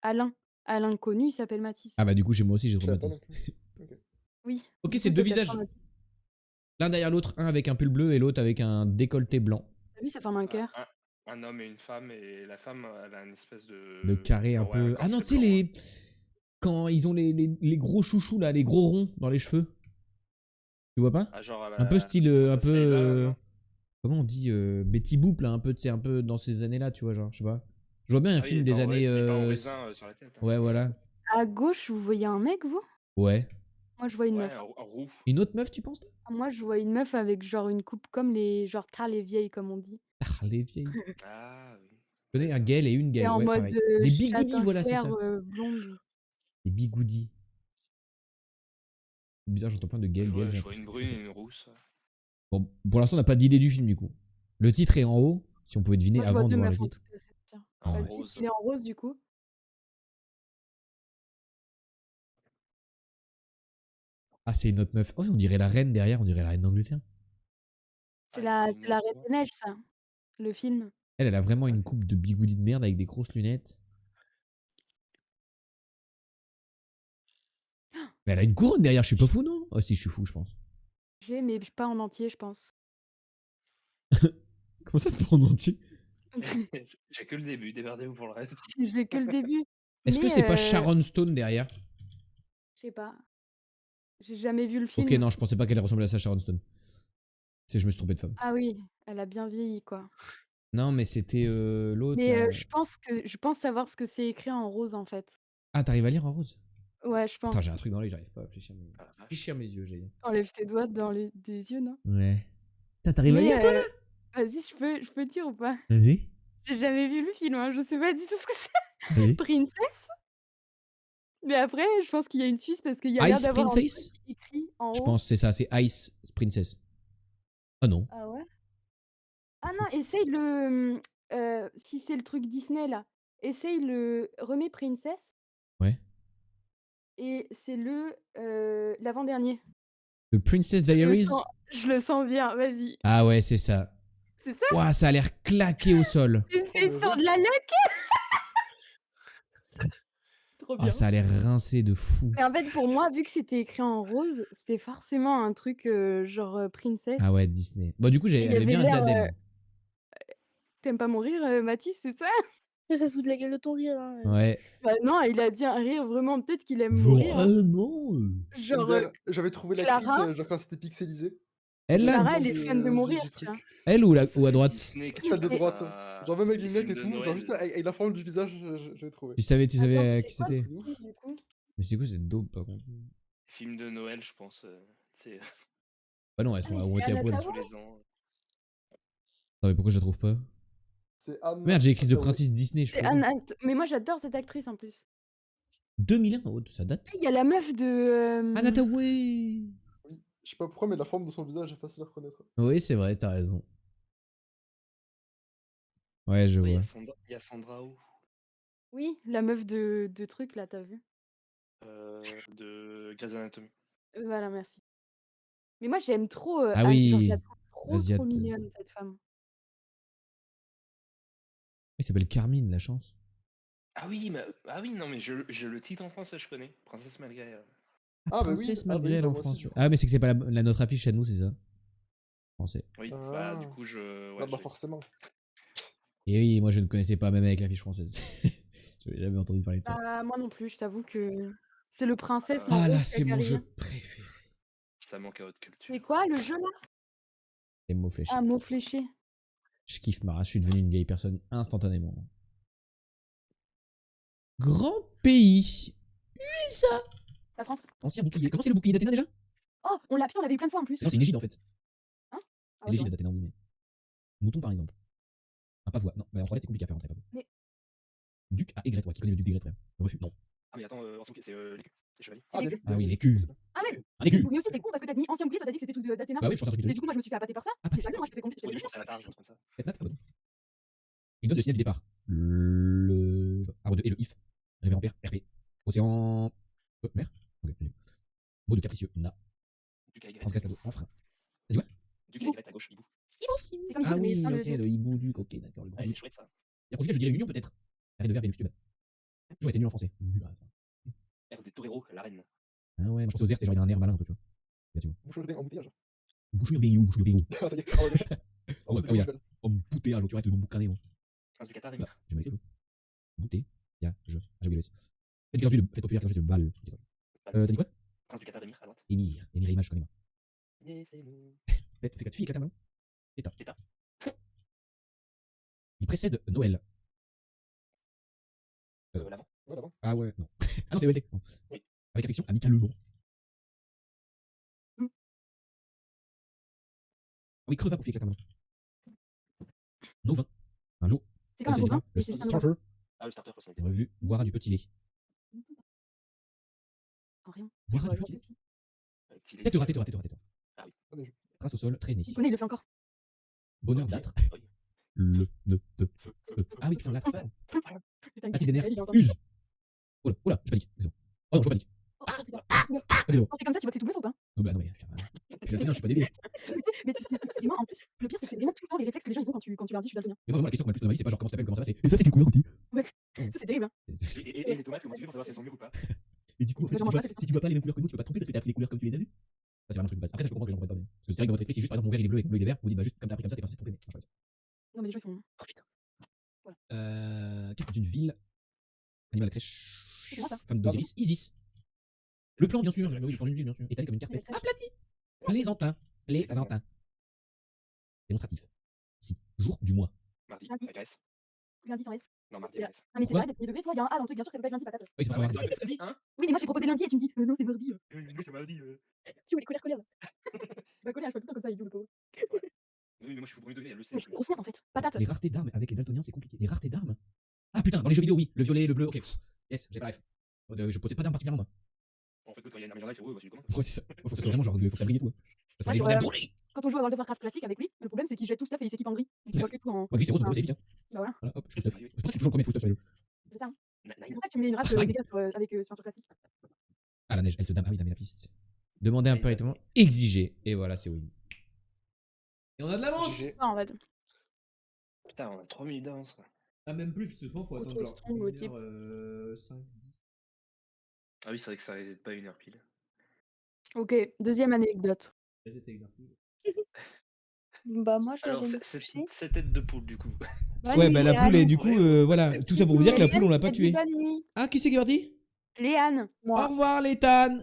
Alain. Alain connu, il s'appelle Matisse. Ah bah du coup, chez moi aussi j'ai Je 3 savais pas non Matisse. plus. Ok. Oui. Ok, Du c'est coup, 2 toi, t'as 3 visages. Matisse. L'un derrière l'autre, un avec un pull bleu et l'autre avec un décolleté blanc. T'as vu, ça forme un cœur. Un homme et une femme, et la femme, elle a une espèce De carré un ouais, un peu. Ah non, corset tu sais, blanc, les. Quand ils ont les gros chouchous là, les gros ronds dans les cheveux. Tu vois pas? Ah, genre, Un peu style. Un peu. Shayla, non Comment on dit Betty Boop là, un peu, tu sais, un peu dans ces années là, tu vois, genre, je sais pas. Je vois bien un Ah oui, film les des pains années. les pains au raisin sur la tête. Hein. Ouais, voilà. À gauche, vous voyez un mec, vous? Ouais. Moi, je vois une Ouais, meuf. en roux. Une autre meuf, tu penses toi? Moi, je vois une meuf avec genre une coupe comme les genre tard les vieilles, comme on dit. Ah, les vieilles. Ah oui. Je connais un Gaël et une Et Gaël, en ouais, mode pareil. Les bigoudis, châtain voilà, c'est clair, ça. blonde. Les bigoudis. C'est bizarre, j'entends plein de Gaël, Gaël, j'ai Je vois une l'impression. brune et une rousse. Bon, pour l'instant, on n'a pas d'idée du film du coup. Le titre est en haut, si on pouvait deviner Moi, je vois avant de 2 voir le meufs en titre. tout cas, c'est bien. Ah En Le ouais. titre, rose. il est en rose du coup. Ah, c'est une autre meuf. Oh, on dirait la reine derrière, on dirait la reine d'Angleterre. C'est Ah, la Reine des Neiges, ça, le film. Elle a vraiment une coupe de bigoudi de merde avec des grosses lunettes. Mais elle a une couronne derrière, je suis pas fou, non? Oh, si, je suis fou, je pense. Mais pas en entier, je pense. Comment ça, pas en entier? J'ai que le début, démerdez-vous pour le reste. J'ai que le début. Est-ce que Mais, c'est pas Sharon Stone derrière? Je sais pas. J'ai jamais vu le film. Ok, non, je pensais pas qu'elle ressemblait à ça, Sharon Stone. C'est je me suis trompé de femme. Ah oui, elle a bien vieilli, quoi. Non, mais c'était l'autre Mais là. je pense savoir ce que c'est écrit en rose, en fait. Ah, t'arrives à lire en rose? Ouais, je pense. Attends, j'ai un truc dans l'œil, j'arrive pas à réfléchir. Ah, la vache. Réfléchir mes yeux, j'ai dit. Enlève tes doigts dans des yeux, non? Ouais. T'arrives à Mais lire toi là? vas-y, je peux dire ou pas? Vas-y. J'ai jamais vu le film, hein, je sais pas du tout ce que c'est. Vas-y. Princess? Mais après, je pense qu'il y a une suisse parce qu'il y a l'air Ice d'avoir un truc Princess? écrit en Je haut. pense c'est ça, c'est Ice Princess. Ah non. Ah ouais? Ah C'est- non, essaye si c'est le truc Disney là, essaye le remets Princess Ouais. et c'est l'avant-dernier. The Princess Je le Diaries. sens je le sens bien, vas-y. Ah ouais, c'est ça. C'est ça? Ouah, ça a l'air claqué au sol. Tu Trop fais bien sur joué. de la laque? Trop Ah, bien. ça a l'air rincé de fou. Et en fait, pour moi, vu que c'était écrit en rose, c'était forcément un truc, genre, Princess Ah ouais, Disney. Bon, du coup, et il elle avait avait bien dit l'air, Adèle. tu aimes pas mon rire, Mathis, c'est ça? Après, ça se fout de la gueule de ton rire. Hein. Ouais. Bah non, il a dit un rire vraiment, peut-être qu'il aime mon rire, hein. Vraiment Genre, D'ailleurs, j'avais trouvé l'actrice, Clara genre quand c'était pixelisé. Elle là Le Clara, nom elle est fan de mon rire, du tu vois? truc. Elle ou, C'est ou à les droite Disney qui Celle de font droite. ça. Genre même C'est avec les les lunettes films et de tout. Genre Noël. juste avec la forme du visage, j'ai trouvé. Tu savais Attends, qui c'est quoi c'était ce truc, du coup? Mais c'est quoi cette dope par contre Film de Noël, je pense. C'est Bah non, elles Ah sont mais à c'est moitié à Anna poil. tous Thaoué? les ans. Non mais pourquoi je la trouve pas C'est Anne. Merde, j'ai écrit The Hathaway. Princess Disney, je C'est trouve. Anna mais moi j'adore cette actrice en plus. 2001, oh, ça date. Il y a la meuf de, Anna Thaoué. Oui. Je sais pas pourquoi, mais la forme de son visage est facile à reconnaître. Oui, c'est vrai, t'as raison. Ouais, je Oui, vois. il y a Sandra Oh oui, la meuf de truc là, tu as vu? de Grey's Anatomy. Voilà, merci. Mais moi j'aime trop, Ah Anne, genre je la oui, trouve trop, trop Asiate. mignonne cette femme. Il s'appelle Carmine, la chance. Ah oui, non, mais je le titre en français, je connais. Princesse malgré. Ah bah oui, Princesse malgré elle bah en moi aussi France. du coup. Ah, mais c'est que c'est pas notre affiche à nous, c'est ça Français. Oui, bah Ah. du coup, Ah bah j'ai- forcément. Et oui, moi je ne connaissais pas même avec l'affiche française. J'avais jamais entendu parler de ça. Bah, moi non plus, je t'avoue que c'est le princesse en Ah là, rose c'est mon jeu Cacaria. préféré. ça manque à haute culture. C'est quoi le jeu là? Les mots fléchés. Ah, mot fléché. Je kiffe Mara, je suis devenu une vieille personne instantanément. Grand pays. USA. La France. Ancien bouclier. Comment c'est le bouclier d'Athéna déjà Oh, on l'a l'avait eu plein de fois en plus. Non, c'est une égide en fait. Hein? Ah C'est ouais, l'égide c'est vrai. d'Athéna, on dit, mais. Mouton par exemple. Un pavois. Non, mais en 3 lettres, c'est compliqué à faire un pavois. Mais- Duc à Aigrette, ouais, qui connaît le duc d'Aigrette, frère. Refus. Non. Ah, mais attends, ancien bouclier, c'est l'écu. C'est chevalier. Ah, l'écu. Ah oui, l'écu. Ah ouais, Un écu. mais aussi t'es con parce que t'as mis ancien bouclier, toi t'as dit que c'était truc d'Athéna. Bah oui, je pense à un truc de Et du coup, moi je me suis fait appâter par ça. Ah, C'est pas bien, moi je te fais compter. Oui, je pense à la targe, un truc comme ça. Faites note, ah bah non. Il donne le signal du départ. Le arbre de et le if. Révérend père, RP. Océan. Mer. Ok, c'est nul. Mot de capricieux. Na. Duc à Y. Transgresse la dos. Enfreint. T'as dit quoi Duc à Y à gauche, hibou. C'est comme Ah ça, mais oui, sans le ok, duc. le hibou duc. Ok, d'accord, le grand Ouais, c'est duc. chouette ça. Et en conjugal, je dirais union peut-être. Arrêt de verbe et luxtube. J'aurais été nul en français. Nul, ah, ça. R des toreros, la reine. Ah ouais, moi je pensais aux airs, c'est genre il a un air malin un peu, tu vois. Là-dessus. Bouchon embouteillage. Bouchon béo, bouchon béo. Ah, ça y est. Ah ouais, déjà. Oh, Ensuite, bah, oui, là. belle. Oh, bouteillage, tu arrêtes de mon boucaner, moi. Prince du Qatar, Bah, émir. j'ai mal écrit, bouté, ya, je. Ah, j'ai oublié le S. Faites Gurzu, le fait populaire, Gurzu, c'est Val. T'as dit quoi Prince du Qatar, émir, à droite. Émir. Émir Image, je connais moi. Laissez-nous. Fais quoi, fille éclata, non État. État. Il précède Noël. L'avant. Ouais, là-bas. Ah ouais, non. Ah non, c'est OLT. Non. Oui. Avec affection, amicalement. Ah oui, creva pour fille éclata, non. Novin. Un lot. C'est comme un bovin, Le mais c'est juste un bovin. starter. Ah, le starter, possibilité. Revue. Boira du petit lait. En rien. Boira Ouais, du petit lait. Petit lait. Tête-toi. Ah oui. Allez, Trace au sol, traîner. Il connaît, il le fait encore. Bonheur Entier. d'âtre. Oui. Le, ne, te, Ah oui, putain, la fin. Partie des nerfs. Il est encore- Use. Oh là, je panique. C'est bon. Oh non, je panique. Oh, putain. C'est bon. Quand c'est comme ça, tu vois que c'est tout bête ou pas? Oh bah non, mais c'est je suis daltonien, je suis pas débile. Mais tu sais, et moi en plus, le pire c'est que c'est vraiment tout le temps les réflexes que les gens ils ont quand tu leur dis je suis daltonien. Mais moi, vraiment, la question qu'on m'a le plus de ma vie, c'est pas genre comment tu t'appelles, comment ça va, c'est. Et ça, c'est quelle couleur, outil Ça c'est terrible, hein. Et les tomates, comment tu fais pour savoir si elles sont mûres ou pas? Et du coup, en fait, Genre, moi, si tu vois pas les mêmes couleurs que nous, tu peux pas te tromper parce que t'as appris les couleurs comme tu les as vues. Ça, c'est vraiment un truc de base. Après, ça, je comprends que les gens comprennent pas bien. Parce que c'est vrai que dans votre esprit, si juste par exemple mon verre il est bleu et que mon bleu il est vert, vous dites bah juste comme t'as appris comme ça, t'es pas censé te tromper, mais ça marche pas. Non mais les gens ils sont. Oh putain. Carte d'une ville. Animal à crèche. C'est moi, ça. Femme d'Osiris. Isis. Le plan, bien sûr. Oui, le plan d'une ville, bien sûr. Étalé comme une carpette. Aplati. Plaisantin. Plaisantin. Démonstratif. Si. Jour du mois. Mardi, Lundi. la Grèce. Lundi sans S. Non, mardi, Il y la a- Grèce. Ah mais c'est Quoi vrai, des degrés, toi il y a un A dans le truc, bien sûr que ça peut pas être lundi patate. Oui, c'est Ah pas ouais, ça. t'aurais pu samedi, hein? Oui mais moi j'ai proposé lundi et tu me dis non c'est mardi. Oui, mais mardi. Tu vois les colères là. Bah colère, je fais tout le temps comme ça, il joue le pauvre. Oui, mais moi je suis au premier degré, elle le sait. Mais je suis une grosse merde en fait. Patate. Les raretés d'armes avec les daltoniens, c'est compliqué. Les raretés d'armes Ah putain, dans les jeux vidéo, oui. Le violet, le bleu, ok. Pff. Yes, j'ai pas ref. Je possède pas d'armes particulièrement, moi. En fait, quand il y a une arme légendaire, il fait ouais, bah c'est comment? Ouais, c'est ça. Faut que ça soit vraiment genre, faut que ça brille et tout. Faut que ça soit Ouais, légendaire. sur, brûlé. Quand on joue à World of Warcraft classique avec lui, le problème c'est qu'il jette tout stuff et il s'équipe en gris. Donc, tu vois que tout en. Ouais, gris, c'est rose, Enfin, c'est vite, hein. Bah voilà, Voilà, hop, je stuff. C'est pour ça que je suis toujours premier full stuff sur les jeux. c'est ça. C'est Nine. pour ça que tu mets une race Nine. dégâts sur classique. Ah, la neige, elle se dame. Ah oui, t'as mis la piste. Demandez Nine. impérativement, exiger. Et voilà, c'est win. Et on a de l'avance. GG. Ah, en fait. Putain, on a 3 minutes d'avance. Quoi. Ah, même plus, souvent, faut attendre Auto genre strong, le type. 5, 10. Ah oui, c'est vrai que ça n'arrête pas 1h pile. Ok, deuxième anecdote. Bah, moi, je vais Alors, aller me coucher. c'est tête de poule du coup. Bonne Ouais, nuit, bah la poule, et Léane. du coup, voilà. Tout ça pour vous dire que la poule, on l'a pas Elle dit tuée. bonne nuit. Ah, qui c'est qui est parti? Léane. Au Moi. revoir, les Tan.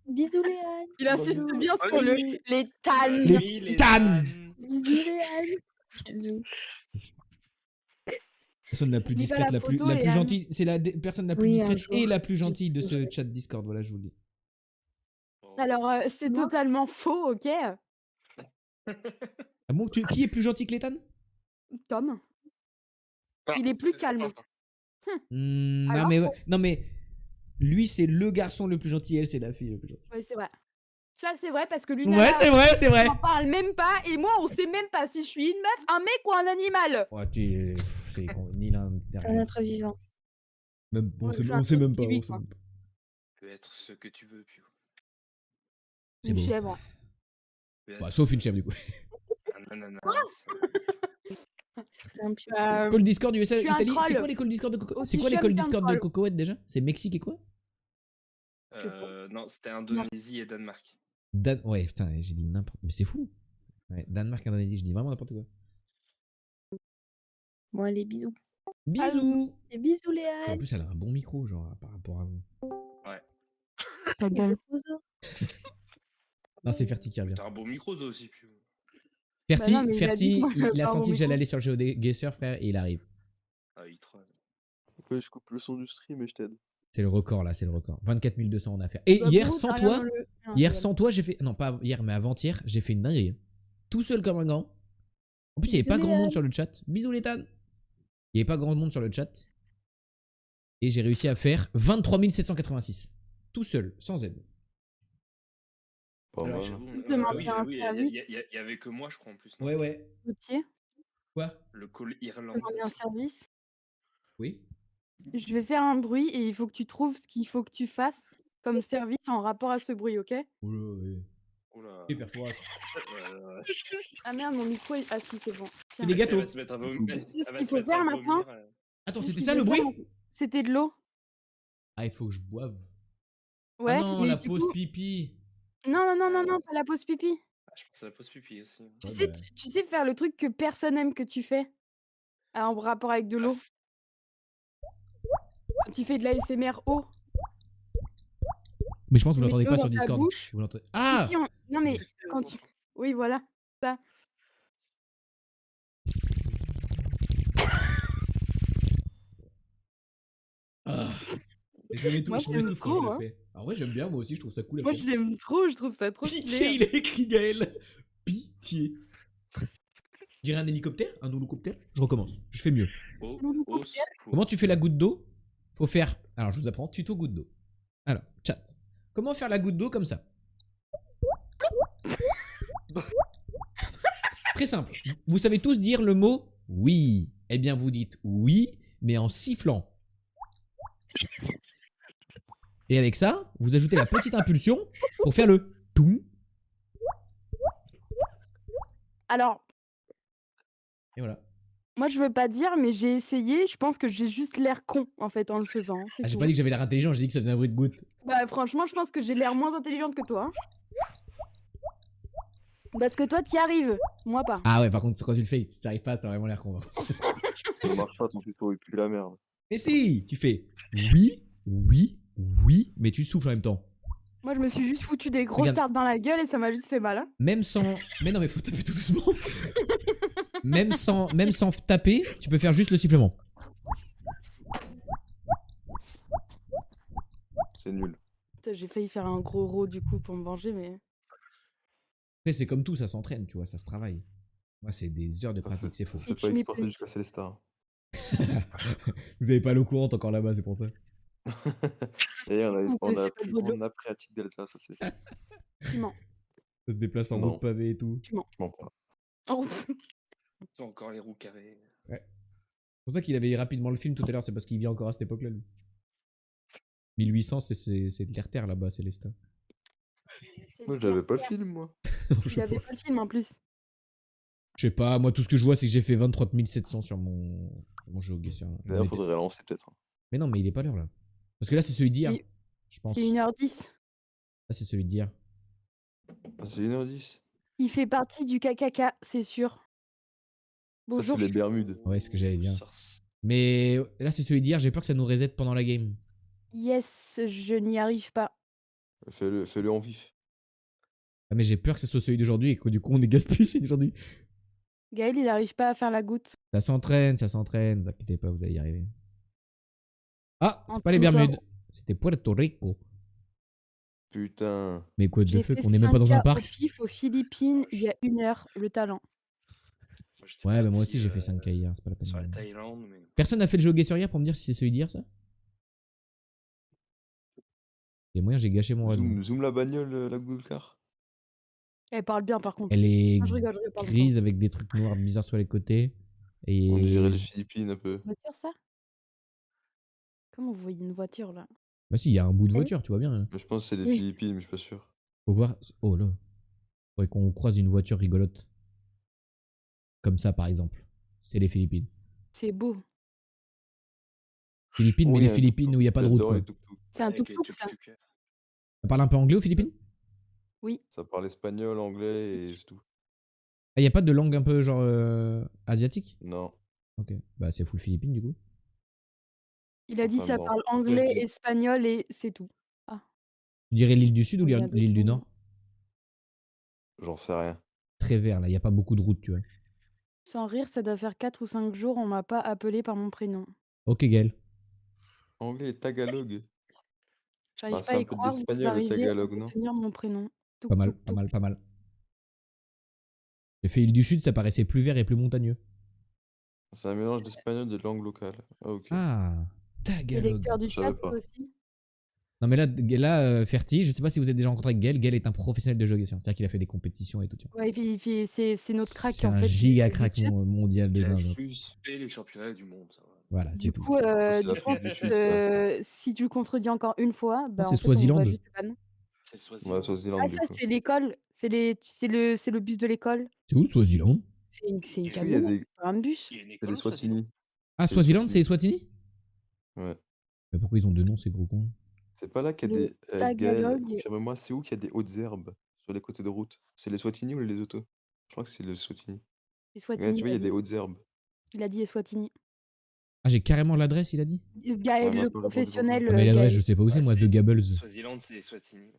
Bisous, Léane. Il insiste Bisous. bien Bonne sur nuit. les tannes. Bonne nuit, les Tan. ânes. Bisous, Léane. Bisous. Personne la plus Oublie pas discrète, la la plus photo, Léane. gentille. C'est la personne la plus Oui, un discrète et jour. la plus Je gentille de sais. ce chat Discord. Voilà, je vous le dis. Alors, c'est Moi totalement faux, ok? Ah bon, qui est plus gentil que les Tan? Tom, Ah, il est plus c'est calme. sympa, ça. Non, Alors, mais, non, mais lui, c'est le garçon le plus gentil. Elle, c'est la fille le plus gentille. Ouais, c'est vrai. Ça, c'est vrai parce que lui, Ouais, Nana, c'est vrai, c'est vrai. on n'en parle même pas. Et moi, on sait même pas si je suis une meuf, un mec ou un animal. Oh, c'est ni l'un ni un rien. être vivant. Même, Ouais, je suis un on sait truc même pas. kiwi, On sait quoi. même pas. Tu peux être ce que tu veux, puis. C'est Une beau. chèvre. Tu peux Bah, être sauf une chèvre, du coup. un ananas. C'est un pieu. Call Discord USA je suis un Italie. C'est troll. quoi les calls Discord de Coco? Aussi C'est quoi les chum calls qu'un Discord de troll. Cocoette déjà? C'est Mexique et quoi? Non, c'était Indonésie et Danemark. Ouais, putain, j'ai dit n'importe. Mais c'est fou. Ouais, Danemark, Indonésie, je dis vraiment n'importe quoi. Bon, allez, bisous. Bisous. Et bisous, En Léane. plus, elle a un bon micro, genre, par rapport à vous. Ta gueule. Non, c'est Ferti qui revient. T'as un beau micro, toi aussi, puis. Ferti, Bah non, mais il a dit que moi, il a j'avais pas un senti bon que j'allais micro. aller sur le GeoGuessr, frère, et il arrive. Ah, il troll. Ouais, je coupe le son du stream et je t'aide. C'est le record, là, c'est le record. 24 200 en affaires. Et Bah, hier, gros, sans t'as rien toi, dans le- Non, hier, je sans toi, j'ai fait. Non, pas hier, mais avant-hier, j'ai fait une dinguerie. Tout seul comme un grand. En plus, il n'y avait Bisous, pas grand monde Léane. sur le chat. Bisous, les tannes. Il n'y avait pas grand monde sur le chat. Et j'ai réussi à faire 23 786. Tout seul, sans aide. Pas Ah, mal. j'avoue, Demander oui, un j'avoue, service. il y avait que moi, je crois, en plus. Non, Ouais, ouais. Gauthier, Quoi? Le call Irlande. demander un service. Oui. Je vais faire un bruit et il faut que tu trouves ce qu'il faut que tu fasses comme service en rapport à ce bruit, ok? Oula, ouais. Oula. Hyper froid. Ah merde, mon micro est... Ah si, c'est bon. Tiens. des gâteaux. Elle va se mettre à vomir. Tu sais ce Elle va qu'il se faut mettre à faire maintenant? vomir. Attends, Tu sais ce c'était qu'il ça faut le bruit? faire maintenant? C'était de l'eau. Ah, il faut que je boive. Ouais, Ah non, mais la du pause coup... pipi. Non, pas la pause pipi. Ah, je pense à la pause pipi aussi. Tu Ouais, sais, bah. tu sais faire le truc que personne aime que tu fais en rapport avec de Ah, l'eau. Quand tu fais de l'ASMR eau. Mais je pense que Tu vous mets l'entendez de pas l'eau sur dans ta Discord. bouche. Vous l'entendez. Si, Ah! si, non mais quand tu... Oui, voilà. Ça. Ah. Et je Moi, m'étouffe j'aime quand je trop, le hein. fais. En vrai, j'aime bien, moi aussi, je trouve ça cool à Moi, faire. j'aime trop, je trouve ça trop Pitié, stylé. il a écrit Gaël. Pitié. Je dirais un hélicoptère, un hélicoptère. Je recommence. Je fais mieux. Au secours. Comment tu fais la goutte d'eau? Faut faire. Alors, je vous apprends. Tuto goutte d'eau. Alors, chat. Comment faire la goutte d'eau comme ça? Très simple. Vous savez tous dire le mot oui. Eh bien, vous dites oui, mais en sifflant. Et avec ça, vous ajoutez la petite impulsion pour faire le toum. Alors, Et voilà. moi, je veux pas dire, mais j'ai essayé. Je pense que j'ai juste l'air con, en fait, en le faisant. C'est Ah, j'ai tout. pas dit que j'avais l'air intelligent, j'ai dit que ça faisait un bruit de goutte. Bah, franchement, je pense que j'ai l'air moins intelligente que toi. Hein. Parce que toi, t'y arrives. Moi, pas. Ah ouais, par contre, quand tu le fais, si tu arrives pas, ça a vraiment l'air con. Ça marche pas ton tuto, il pue la merde. Mais si, tu fais oui, oui, oui, mais tu souffles en même temps. Moi, je me suis juste foutu des grosses Regarde. tartes dans la gueule et ça m'a juste fait mal. Hein. Même sans... Mais non, mais faut taper tout doucement. même sans taper, tu peux faire juste le sifflement. C'est nul. Putain, j'ai failli faire un gros row du coup pour me venger, mais... Après, c'est comme tout, ça s'entraîne, tu vois, ça se travaille. Moi, c'est des heures de pratique, c'est faux. C'est It's pas me, exporté please. jusqu'à Célestar. Vous avez pas l'eau courante encore là-bas, c'est pour ça. Et Vous on a connaissez pas appris le boulot. en après-pratique d'Elsa, ça c'est ça. Tu mens. Ça se déplace en Non. route pavée et tout. Je m'en pas. Oh. Ils ont encore les roues carrées. pour ça qu'il avait rapidement le film tout à l'heure, c'est parce qu'il vit encore à cette époque-là, lui. 1800, c'est de l'Erter là-bas, c'est l'Esta. C'est Moi, le j'avais pas le terre-terre. film, moi. Je Il sais avait pas. pas le film en plus. Je sais pas, moi tout ce que je vois, c'est que j'ai fait 23 700 sur mon jeu au Guesseur. D'ailleurs, faudrait relancer peut-être. Mais non, mais il est pas l'heure là. Parce que là, c'est celui d'hier, Et je pense. c'est 1h10. Là, c'est celui d'hier. Ah, c'est 1h10. Il fait partie du KKK, c'est sûr. Ça, Bonjour, c'est les Bermudes. Ouais, c'est ce que j'allais dire. Ça res- Mais là, c'est celui d'hier, j'ai peur que ça nous reset pendant la game. yes, je n'y arrive pas. Fais-le en vif. Ah, mais j'ai peur que ce soit celui d'aujourd'hui et que du coup, on est gaspillé celui d'aujourd'hui. Gaël, il arrive pas à faire la goutte. Ça s'entraîne, vous inquiétez pas, vous allez y arriver. Ah, c'est pas les Entraîne-toi. Bermudes, c'était Puerto Rico. Putain. Mais quoi de J'ai fuck, fait on est même pas dans un 5K au parc. pif aux Philippines il y a 1 heure, le talent. Moi, j'étais Ouais, bah moi parti, aussi j'ai fait 5K hier, c'est pas la peine. sur la Thaïlande, mais Personne n'a fait le jeu au Guesseur hier pour me dire si c'est celui d'hier, ça? Et moyen, j'ai gâché mon run. Zoom la bagnole, la Google Car. Elle parle bien par contre. Elle est Non, je rigole, pardon. grise avec des trucs noirs bizarres sur les côtés. Et On dirait les Philippines un peu. Voiture, ça? Comment vous voyez une voiture là? Bah si, il y a un bout de Oui. voiture, tu vois bien. Hein. Mais je pense que c'est les Oui. Philippines, mais je suis pas sûr. Faut voir. Oh là. Faudrait qu'on croise une voiture rigolote. Comme ça, par exemple. C'est les Philippines. C'est beau. Philippines, mais Oh, les y a un Philippines tuk-tuk. où il n'y a pas de route, J'adore quoi. les tuk-tuk. C'est un avec les tuk-tuk ça. tuk-tuk. Ça parle un peu anglais aux Philippines? Oui. Ça parle espagnol, anglais et c'est tout. Ah, il n'y a pas de langue un peu genre asiatique? Non. Ok. Bah c'est full Philippines du coup. Il a dit Enfin, ça non. parle Après, je anglais, dis- espagnol et c'est tout. Ah, Tu dirais l'île du Sud ou il y a l'île du d'autres Nord? J'en sais rien. Très vert là, il n'y a pas beaucoup de routes, tu vois. sans rire, ça doit faire 4 ou 5 jours, on m'a pas appelé par mon prénom. Ok Gaël. Anglais et tagalog. J'arrive Bah, pas c'est à un y peu de croire, vous l'espagnol, le arrivez à tagalog, non? retenir mon prénom. Pas mal, Touk, pas touk, mal, pas mal. J'ai fait île du Sud, ça paraissait plus vert et plus montagneux. C'est un mélange d'espagnol et de langue locale. Ah, ok. Ah, T'es Tagalog. lecteur du Je savais chat pas. toi aussi? Non mais là, Ferti, je sais pas si vous êtes déjà rencontré avec Gaël. Gaël est un professionnel de jeu question. C'est-à-dire qu'il a fait des compétitions et tout. Tu vois. Ouais, puis c'est notre crack C'est en un fait giga du crack chat. mondial de Il a zinzin. juste fait les championnats du monde, ça va. Voilà, c'est Du tout. coup, C'est du coup, l'Afrique en du fait, Sud, ça. si tu le contredis encore une fois, Non, bah, c'est en fait, on va Swaziland. juste ban. C'est le Ouais, Swaziland. Swaziland, Ah du ça, coup. c'est l'école, c'est le bus de l'école. C'est où Swaziland? C'est une Est-ce qu'il y a camionnette, des, c'est pas un bus. Il y a une il y a école des au Swaziland. Swatini? Ah, C'est les Swaziland, c'est Swatini. les Swatini? Ouais. Mais pourquoi ils ont deux noms, ces gros cons? C'est pas là qu'il y a Le des. Gaël, tagalog, confirme-moi, c'est où qu'il y a des hautes herbes sur les côtés de route? C'est les Swatini ou les Lesotho? Je crois que c'est les Swatini. c'est Regarde, Swatini, tu vois, il y a des vas-y. hautes herbes. Il a dit Eswatini. Ah, j'ai carrément l'adresse, il a dit? Ouais, Gaël, le maintenant, répondu pour toi. professionnel, Ah, mais l'adresse, Gaël. je sais pas où c'est, Bah, moi, c'est- de Gables. Swaziland, c'est les Swatini.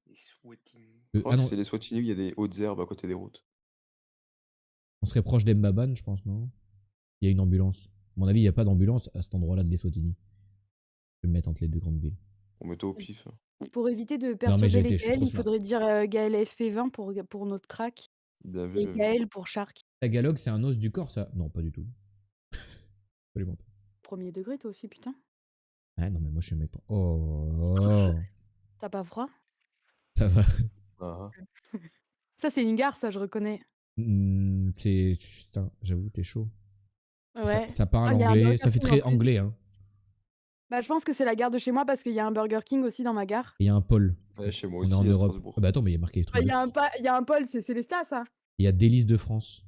Les Swatini. Je crois Ah que non, c'est les Swatini où il y a des hautes herbes à côté des routes. on serait proche d'Embaban, je pense, non? Il y a une ambulance. À mon avis, il n'y a pas d'ambulance à cet endroit-là de Swatini. Je vais me mettre entre les deux grandes villes. On mettait au pif. Pour éviter de Non, mais perturber les je suis Gaël, trop il smart. faudrait dire Gaël FP20 pour notre crack Bien vu, et bien vu. Gaël pour Shark. Tagalog, c'est un os du corps, ça? Non, pas du tout. Absolument pas. Premier degré, toi aussi, putain. Ah non, mais moi, je suis un mec. Oh, T'as pas froid? ça va. Ah, Ça, c'est une gare, ça, je reconnais. C'est. Putain, j'avoue, t'es chaud. Ouais. Ça parle Ah, il y a un anglais, Burger ça fait King en très plus. anglais, hein. Bah, je pense que c'est la gare de chez moi parce qu'il y a un Burger King aussi dans ma gare. Il y a un pôle. ouais, chez moi On aussi, est en à Europe. Strasbourg. Ah bah attends, mais il y a marqué les Bah, trucs il de y a un France. il y a un pôle, c'est Célestat, ça. Il y a Délices de France.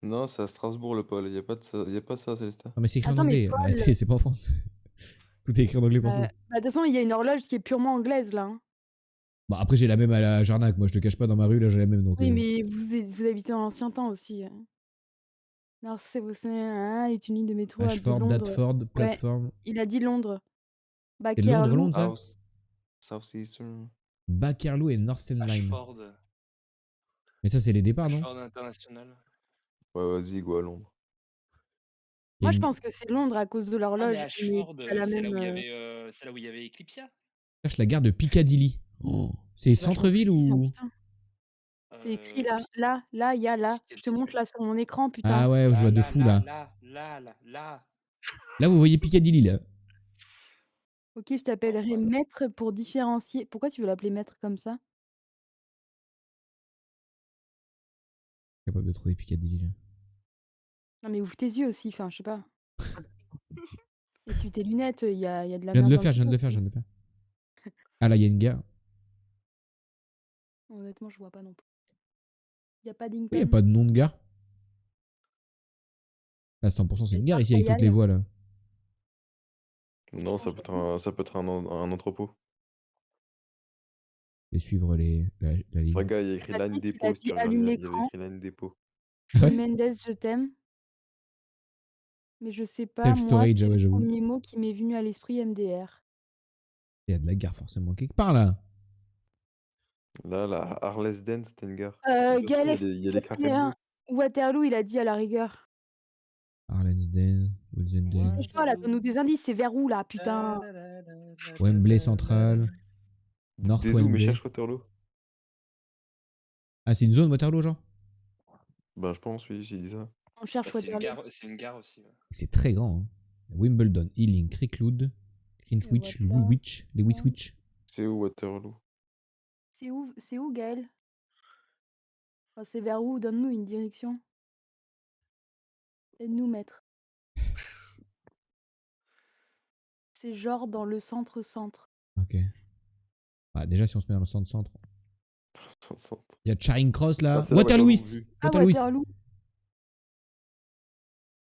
Non, c'est à Strasbourg le pôle. Il n'y a pas de ça, y a pas ça, Célestin. Ah, mais c'est écrit en Attends, mais anglais. Paul. Arrêtez, c'est pas en France. Tout est écrit en anglais partout. Bah, de toute façon, il y a une horloge qui est purement anglaise, là. Hein. Bah après, j'ai la même à la Jarnac. Moi, je te cache pas, dans ma rue, là, j'ai la même. Donc, Oui, mais vous habitez dans l'ancien temps aussi. Alors, c'est vous savez, hein, les unités de métro de Ashford, Londres. Dadford, Ouais, plateforme. il a dit Londres. C'est Londres, Bakerloo. Londres, ça? Southeastern. Bakerloo et Northern Line. Ashford. Mais ça, c'est les départs, non? Ashford International. Ouais, vas-y, go à Londres. Il y a Moi, je une- pense que c'est Londres à cause de Ah, l'horloge, mais mais Ashford, pas la c'est là même. où il y avait, c'est là où il y avait Eclipsia. Cherche la gare de Piccadilly. Oh. C'est Vachement centre-ville précis, ça, ou. putain. C'est écrit là, il y a là. Je te montre là sur mon écran, putain. Ah ouais, je vois de fou là. Là. Là, vous voyez Piccadilly là. Ok, je t'appellerai maître pour différencier. Pourquoi tu veux l'appeler maître comme ça? Capable de trouver Piccadilly là. Non, mais ouvre tes yeux aussi, enfin, je sais pas. Essuie tes lunettes, il y a de la Je viens de merde le dans le faire, je viens de tuto, le faire, tu je vois? viens de le faire. Ah là, il y a une gare. Honnêtement, je vois pas non plus. Il y a Oui, il n'y a Paddington. pas de nom de gare. À 100%, c'est Il y une a gare Parc ici avec toutes les Royal. voies là. Non, ça peut être un entrepôt. Et suivre la ligne. Regarde, il y a écrit Line Baptiste, il a Depot, dit: tiens, «Allume il y avait l'écran». écrit Line Depot. Ah Shawn ouais? Mendes, je t'aime. Mais je sais pas, Self moi, storage, c'est ah le ouais, j'avoue. premier mot qui m'est venu à l'esprit, MDR. Il y a de la gare forcément quelque part là. Là, la Harlesden, c'était une gare. De toute façon, Galef, il y a les cracks hein. bleus. Waterloo, il a dit à la rigueur. Harlesden, Wilsenden, Dépêche-toi là, donne-nous des indices, c'est vers où là, putain? Wembley Central, North Des mais Wembley. cherche Waterloo. Ah, c'est une zone Waterloo, genre? Ben, je pense, oui, j'ai dit ça. On cherche C'est une Waterloo. gare, c'est une gare aussi. Ouais. C'est très grand. Hein. Wimbledon, Ealing, Creeklood, Greenwich, voilà. Woolwich, les Wiswich. C'est où Waterloo? C'est où Gaël? Enfin, c'est vers où? Donne-nous une direction. Aide-nous, maître. C'est genre dans le centre-centre. Ok. Ah, déjà, si on se met dans le centre-centre. Centre. Il y a Charing Cross là. Ah, c'est là, Waterloo Waterloo, East. vu. Ah, Waterloo East. Waterloo.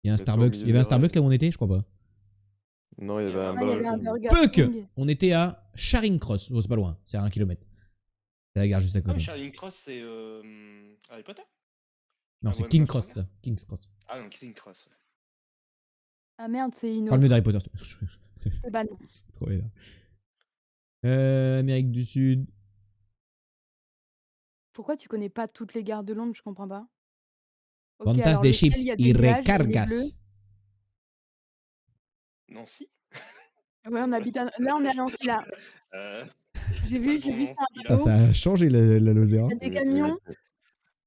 Il y a un Mais pas au Starbucks. milieu Il y avait un des Starbucks là où on était, je crois pas. Non, il y avait un Ah, il y avait un Burger King. Burger Fuck! King. On était à Charing Cross. Oh, c'est pas loin. C'est à 1 km. C'est la gare juste à Ah, mais côté. Charing Cross, c'est Harry Potter? Non, Ah, c'est ouais, King moi, Cross ça, ça. King's Cross. Ah non, King Cross. Ouais. Ah merde, c'est une Parle mieux autre. d'Harry Potter. C'est ban. Trop bien. Amérique du Sud. Pourquoi tu connais pas toutes les gares de Londres? Je comprends pas. Ok, Quantas alors de lequel chips il y a y des nuages et les bleus? recargas. Nancy? Ouais, on habite là, on est à Nancy là. Euh, J'ai ça a vu, le j'ai bon vu nom. ça un Il Ah, a, ça a changé la Lozère. Il y a des camions.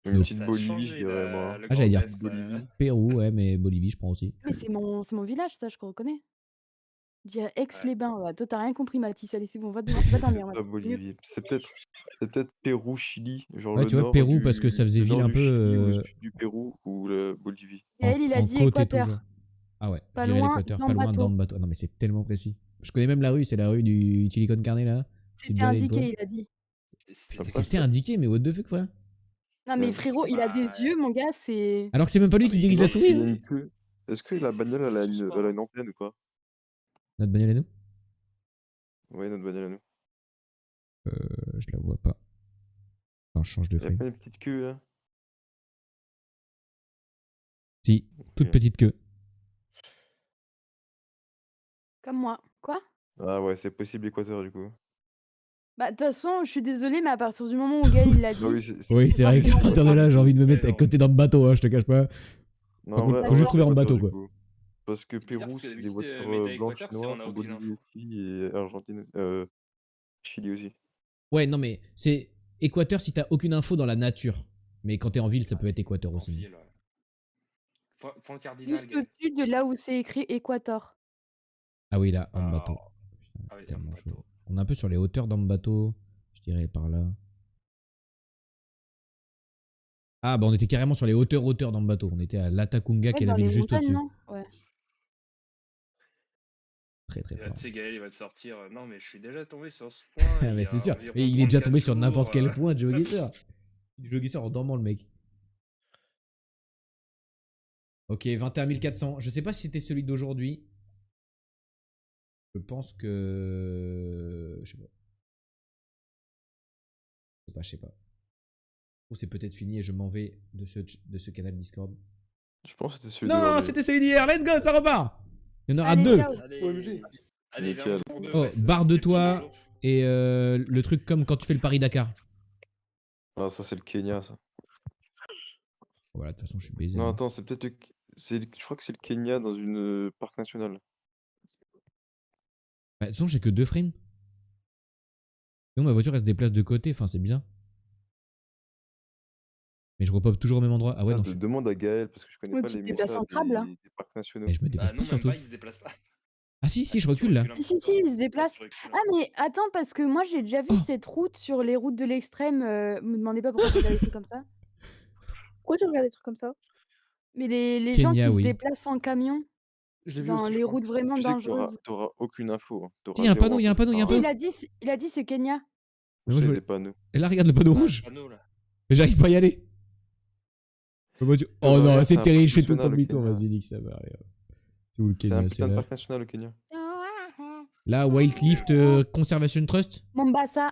Une petite ça a Bolivie, je changé dirais, moi. le Ah, j'allais Grand dire Est. Bolivie. Pérou, ouais, mais Bolivie, je prends aussi. Mais c'est mon village, ça, je reconnais. Je dirais Ouais. Aix-les-Bains. Ouais. Toi, t'as rien compris, Mathis. Allez, c'est bon, va dormir, Peut-être pas Mathis. C'est mieux. Bolivie. C'est peut-être Pérou, Chili, genre Ouais, le tu vois, nord Pérou, parce que ça faisait le ville nord un du peu Chili ou le sud du Pérou ou la Bolivie. Gaël, il a en dit côte et tout, genre. Équateur. Ah ouais, je Pas dirais loin l'équateur, pas loin d'Ambato. d'Ambato. Non, mais c'est tellement précis. Je connais même la rue, c'est la rue du Chili con Carne là. Je suis C'était déjà allé une fois. indiqué, il a dit. Sympa, C'était ça. indiqué, mais what the fuck, voilà. Non, mais Ouais. frérot, il a des yeux, mon gars, c'est. Alors que c'est même pas lui Ah, qui mais dirige Non, la parce qu'il souris. y a Hein. une queue. Est-ce que la bagnole, c'est sous sport, elle a hein. une antenne ou pas? Notre bagnole à nous Ouais, notre bagnole à nous. Je la vois pas. Attends, je change de Il y a frame. pas une petite queue, là? Si, toute Ok. petite queue. Comme moi. Quoi? Ah ouais, c'est possible Équateur, du coup. Bah, de toute façon, je suis désolée, mais à partir du moment où Gaël, il l'a Ah oui, dit. Oui, c'est vrai qu'à partir de là, j'ai envie de me mettre à côté d'un bateau, hein, je te cache pas. Non, Par en contre, vrai, faut juste trouver un c'est bateau, Équateur, quoi. du coup. Parce que C'est bizarre Pérou, parce que c'est des d'habitude, voitures Météo blanches et Équateur, c'est noires. on a aucune Bolivie info. aussi et Argentine. Chili aussi. Ouais, non, mais c'est Équateur si t'as aucune info dans la nature. Mais quand t'es en ville, ça peut être Équateur En aussi. ville, ouais. Point cardinal, Juste Gaël. au-dessus de là où c'est écrit Équateur. Ah oui, là, en Ah, bateau. ah oui, Tellement Ambato. chaud. On est un peu sur les hauteurs d'Ambato, je dirais par là. Ah bah on était carrément sur les hauteurs d'Ambato. On était à Latacunga Ouais, qui est la dans ville les juste montagnes, au-dessus. non? Ouais. Très très Et là, fort. tu sais, Gaël, il va te sortir. Non, mais je suis déjà tombé sur ce point. il Mais y c'est a sûr. environ Mais il est déjà 34 tombé sur n'importe jours, quel point de GeoGuessr. Du GeoGuessr en dormant le mec. Ok, 21 400. Je sais pas si c'était celui d'aujourd'hui. Je pense que... Je sais pas. Je sais pas. Ou c'est peut-être fini et je m'en vais de ce canal Discord. Je pense que c'était celui Non, d'aujourd'hui. c'était celui d'hier. Let's go, ça repart. Il y en aura Allez, deux. ciao. Allez, allez, vers Nickel. le jour deux, Oh, ouais, ça, barre de c'était le petit toi. jour. Et le truc comme quand tu fais le Paris-Dakar. Ah, ça, c'est le Kenya, ça. Voilà, de toute façon, je suis baisé. Non, hein. attends, c'est peut-être je crois que c'est le Kenya dans une parc national. Bah, de toute façon, j'ai que 2 frames. Donc ma voiture, elle se déplace de côté. Enfin, c'est bien. Mais je repop toujours au même endroit. Ah ouais, Putain, non, je suis... demande à Gaël, parce que je connais Ouais, pas tu les te déplaces méthodes en crabe, là. des parcs nationaux. Mais je me Bah déplace non, pas même surtout. pas, il se déplace pas. Ah si, si, je Tu recule là. recules un Si, petit si, peu. si, il se Ouais, déplace. tu recules un Ah, mais attends, parce que moi, j'ai déjà vu Oh. cette route sur les routes de l'extrême. Me demandez pas pourquoi je regarde des trucs comme ça. Pourquoi tu regardes des trucs comme ça? Mais les gens Kenya, qui se oui. déplacent en camion Je l'ai vu dans aussi, je les crois. routes vraiment Tu sais que dangereuses. t'auras aucune info. Hein. Si, T'auras y a un zéro panneau, y a un info. panneau, y a un Si, panneau. il a dit c'est Kenya. Mais moi, C'est je des veux- panneaux. Et là, regarde le panneau Ah, le rouge. panneau, là. Mais j'arrive pas à y aller. Oh bah, non, regarde, c'est c'est un terrible, parc je fais tout le temps national au demi-tour. Kenya. Vas-y, nique ça va. Allez, hop. C'est où le C'est un Kenya? C'est putain de là. parc national au Kenya. Là, Wildlife Conservation Trust. Mombasa.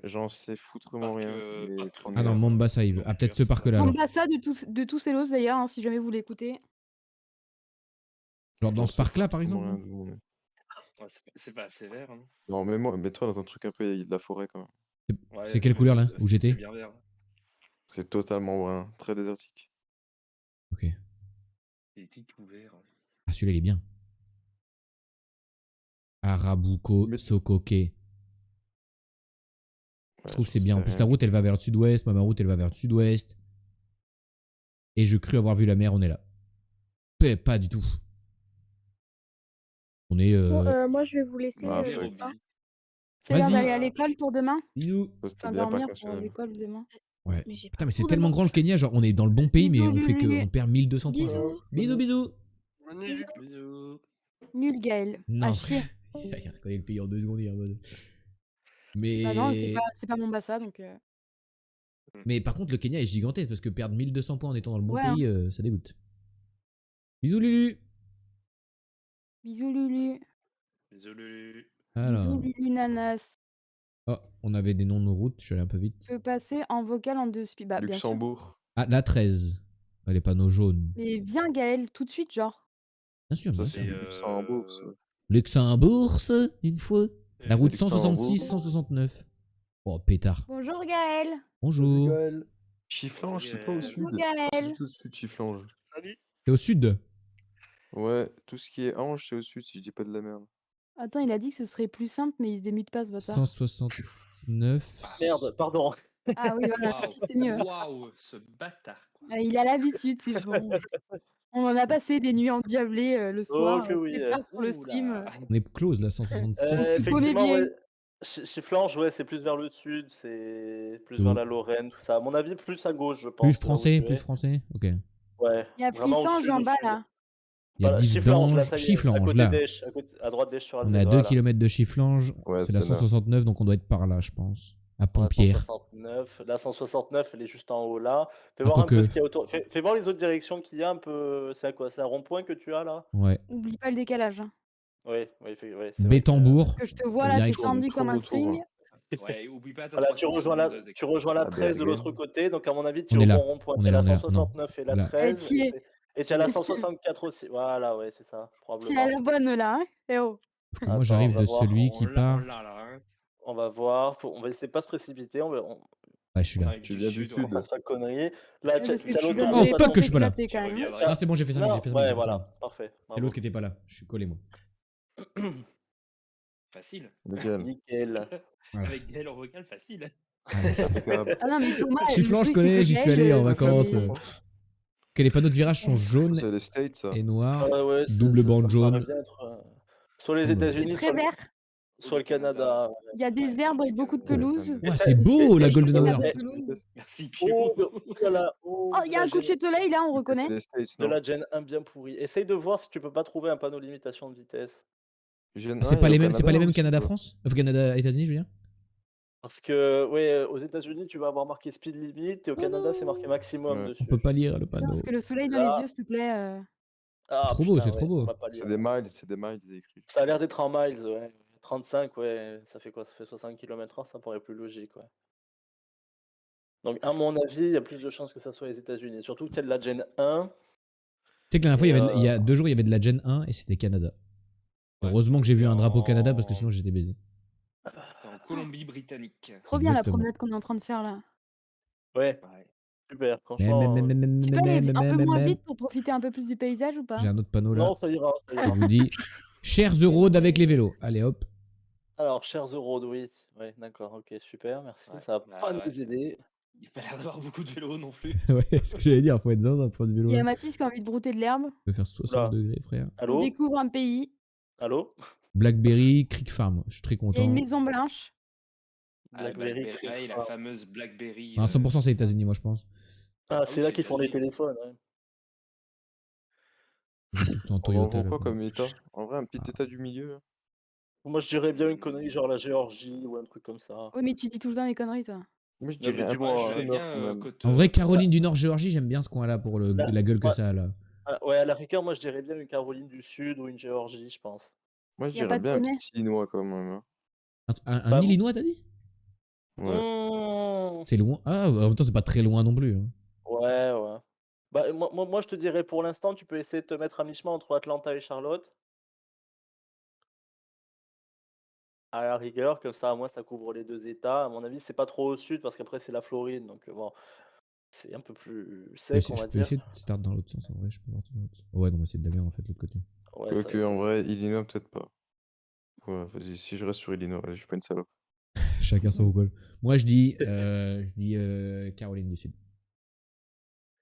J'en sais foutrement rien. Mais Parc c'en Ah est non, un. Mombasa, il veut. Ah, peut-être ce parc-là alors. Mombasa de tous ces los d'ailleurs, hein, si jamais vous l'écoutez. Genre dans J'en ce sais parc-là, par foutrement exemple. rien d'où on est. Ouais, c'est pas sévère. Hein. Non, mets-toi dans un truc un peu, il y a de la forêt quand même. C'est quelle couleur là? Où C'est j'étais? bien vert. C'est totalement brun, très désertique. Ok. Il était tout vert. Ah, celui-là, il est bien. Arabuko Mais- Sokoke. Ouais, Je trouve que j'en c'est bien. En sais plus, rien la du route, elle va vers le sud-ouest. Moi, ma route, elle va vers le sud-ouest. Et je crus avoir vu la mer, on est là. Pas du tout. On est. Bon, moi, je vais vous laisser. Ah, les fuck. gars. C'est l'heure Vas-y. d'aller à l'école pour demain. Bisous. Ça, c'était Enfin, bien parc dormir pour national. l'école demain. Ouais. Mais j'ai Putain, pas mais c'est cours tellement demain. grand le Kenya. Genre, on est dans le bon pays, mais Bisous, on fait que. Lulu. On perd 1200 points. Bisous. Bisous, bisous. Bisous. Nul Gaël. Non, À chier. il reconnaît le pays en 2 secondes. Il est en mode. Mais. Bah non, c'est pas Mombasa donc. Mais par contre, le Kenya est gigantesque parce que perdre 1200 points en étant dans le bon Ouais, pays, ça dégoûte. Bisous, Lulu. Bisous Lulu. Bisous, Lulu. Alors. Bisous Lulu Nanas. Oh, on avait des noms de routes, je suis allé un peu vite. Je peux passer en vocal en 2 speed. Bah bien sûr. Luxembourg. Ah, la 13. Les panneaux jaunes. Mais viens Gaël, tout de suite genre. Bien sûr, bien Ça, sûr. c'est Luxembourg. Ça. Luxembourg, une fois. La route Luxembourg. 166, 169. Oh, pétard. Bonjour Gaël. Bonjour. Chifflange, c'est pas au sud. Bonjour Je crois que Gaël. c'est tout au sud, Chifflange. Salut. T'es au sud? Ouais, tout ce qui est Ange, c'est au sud, si je dis pas de la merde. Attends, il a dit que ce serait plus simple, mais il se démute pas ce bâtard. 169. Merde, pardon. Ah oui, voilà, Waouh. si c'est mieux. Waouh, ce bâtard. Quoi. Il a l'habitude, c'est bon. On en a passé des nuits endiablées le soir, que oui, très tard sur le Ouh stream. là. On est close là, 167. On se connaît Effectivement, bien. ouais. Chifflange, ouais, c'est plus vers le sud, c'est plus Où? vers la Lorraine, tout ça. À mon avis, plus à gauche, je pense. Plus là où français, tu plus es. français. Ok. Ouais, Il y a vraiment au Frissange sud, en au bas sud. là. Il y a Voilà, Chifflange, là, Divedange, ça y est, à Chifflange côté là. d'Esch, à droite d'Esch sur On Alzette, est à 2 voilà. km de Chifflange. Ouais, C'est la c'est là. 169, donc on doit être par là, je pense. À On a Pompierre. 169. La 169, elle est juste en haut là. Fais Ah, voir un peu quoique. ce qu'il y a autour. Fais voir les autres directions qu'il y a un peu. C'est à quoi? C'est un rond-point que tu as là? Ouais. Oublie pas le décalage. Hein. Oui, oui, c'est vrai que. Bétambourg. Que je te vois là, t'es Direction. tendu Trop comme un beau tour, string. hein. Ouais, oublie pas ta Voilà, tu rejoins la 13 de Bergen. l'autre côté, donc à mon avis, tu On es est au là. bon rond-point. On Tu est as là, la on est là. 169 et la Là. 13, t'y es. et tu as la 164 aussi. Voilà, ouais, c'est ça, C'est probablement. à la bonne là, hein. Eh oh. Sauf que moi, Attends, j'arrive on va de voir. celui qui part. On l'a là. Hein. On va voir, on va essayer de pas se précipiter, Ouais, je suis On là. arrive Tu du viens du sud. sud. on fasse pas de conneries. Parce Là, que tu as tu l'autre devrais Oh, fuck, pas je suis pas là. t'éclater quand même. reviendrai. Ah, c'est bon, j'ai fait ça. Non, J'ai fait ça. ouais, j'ai fait voilà, ça. parfait. Et Bravo. l'autre qui était pas là. Je suis collé, moi. Facile. Nickel. Nickel. Voilà. Avec Gaël en vocal, facile. Impeccable. Ah non, mais Thomas. Chifflange, le je truc, connais, c'est que j'y suis Gaël, allé en c'est- vacances. Que les panneaux de virage sont Ça, jaunes c'est les States, ça. et noirs. Ouais, Double bande me jaune. paraît bien être, soit les Ouais. États-Unis, C'est très vert. soit le Canada. Il y a des herbes et beaucoup de pelouse. Ouais, c'est beau la Golden Essaye Hour. de- Merci, Oh, Pio. voilà. Oh, il y a un coucher de soleil là, on C'est reconnaît. les States, De non? la Gen 1 bien pourri. Essaye de voir si tu peux pas trouver un panneau limitation de vitesse. Gen Ah, c'est 1, pas il y les a au mêmes, c'est pas les mêmes aussi, quoi. Canada-France? Enfin, Canada-États-Unis, je veux dire? Parce que, ouais, aux États-Unis, tu vas avoir marqué speed limit et au Canada, c'est marqué maximum Ouais. dessus. On peut pas lire le Putain, panneau. parce que le soleil dans Là. les yeux, s'il te plaît. Ah, trop beau, putain, c'est trop beau. on va pas lire. C'est des miles, c'est écrit. Ça a l'air d'être en miles, ouais. 35, ouais. Ça fait quoi? Ça fait 60 km/h, ça paraît plus logique, ouais. Donc, à mon avis, il y a plus de chances que ça soit les États-Unis. Surtout qu'il y a de la Gen 1. Tu sais que la dernière fois, Et, il y a 2 jours, il y avait de la Gen 1 et c'était Canada. Heureusement que j'ai vu un drapeau Canada parce que sinon j'étais baisé. C'est en Colombie-Britannique. Trop bien la Exactement. promenade qu'on est en train de faire là. Ouais, Ouais. super. Franchement, Tu peux aller un peu moins vite pour profiter un peu plus du paysage ou pas? J'ai un autre panneau là. non, ça ira. Ça Je ira. vous dis, share the road avec les vélos. Allez hop. Alors, Share the Road, oui. Ouais, d'accord, ok, super, merci. Ouais, Ça va bah pas ouais. nous aider. Il n'y a pas l'air d'avoir beaucoup de vélos non plus. Ouais, ce que j'allais dire, faut être zinzin pour du vélo. Il y a là. Mathis qui a envie de brouter de l'herbe. Je vais faire 60 degrés, frère. On Allô? découvre un pays. Allô? Blackberry, Creek Farm. Je suis très Il y a content. une maison blanche. Ah, la Blackberry, Blackberry, la Creek fameuse Blackberry. Non, 100% c'est les États-Unis, moi je pense. Ah, c'est oui, là c'est qu'ils font les États-Unis. téléphones. Ouais. Ils ont tous en On va Toyota en quoi là-bas. comme état? En vrai, un petit état du milieu, là. Moi, je dirais bien une connerie genre la Géorgie ou un truc comme ça. Ouais, mais tu dis tout le temps des conneries, toi. Moi, je Non, dirais mais un peu Ouais, dis-moi, je plus au verrais nord, bien quand même. côte, En vrai, côte Caroline du Atlantique. Nord, Géorgie, j'aime bien ce coin-là pour Bah, la gueule que ouais, ça a là. ouais, à la rigueur, moi, je dirais bien une Caroline du Sud ou une Géorgie, je pense. Moi, je Y a dirais pas de bien un poney? petit Illinois, quand même, hein. Un Bah, Illinois, t'as dit? Ouais. C'est loin. Ah, en même temps, c'est pas très loin non plus. Hein. ouais, ouais. Bah, moi, je te dirais pour l'instant, tu peux essayer de te mettre à mi-chemin entre Atlanta et Charlotte. À la rigueur, comme ça, à moins, ça couvre les 2 États. À mon avis, c'est pas trop au sud parce qu'après, c'est la Floride. Donc, bon, c'est un peu plus sec, on Je va peux dire. essayer de start dans l'autre sens en vrai, je peux voir dans l'autre sens. Ouais, non, mais c'est de la merde en fait, l'autre côté. Ouais, ça va Quoique, être en vrai, Illinois, peut-être pas. Ouais, vas-y, si je reste sur Illinois, je suis pas une salope. Chacun son goal. Moi, je dis Caroline du Sud.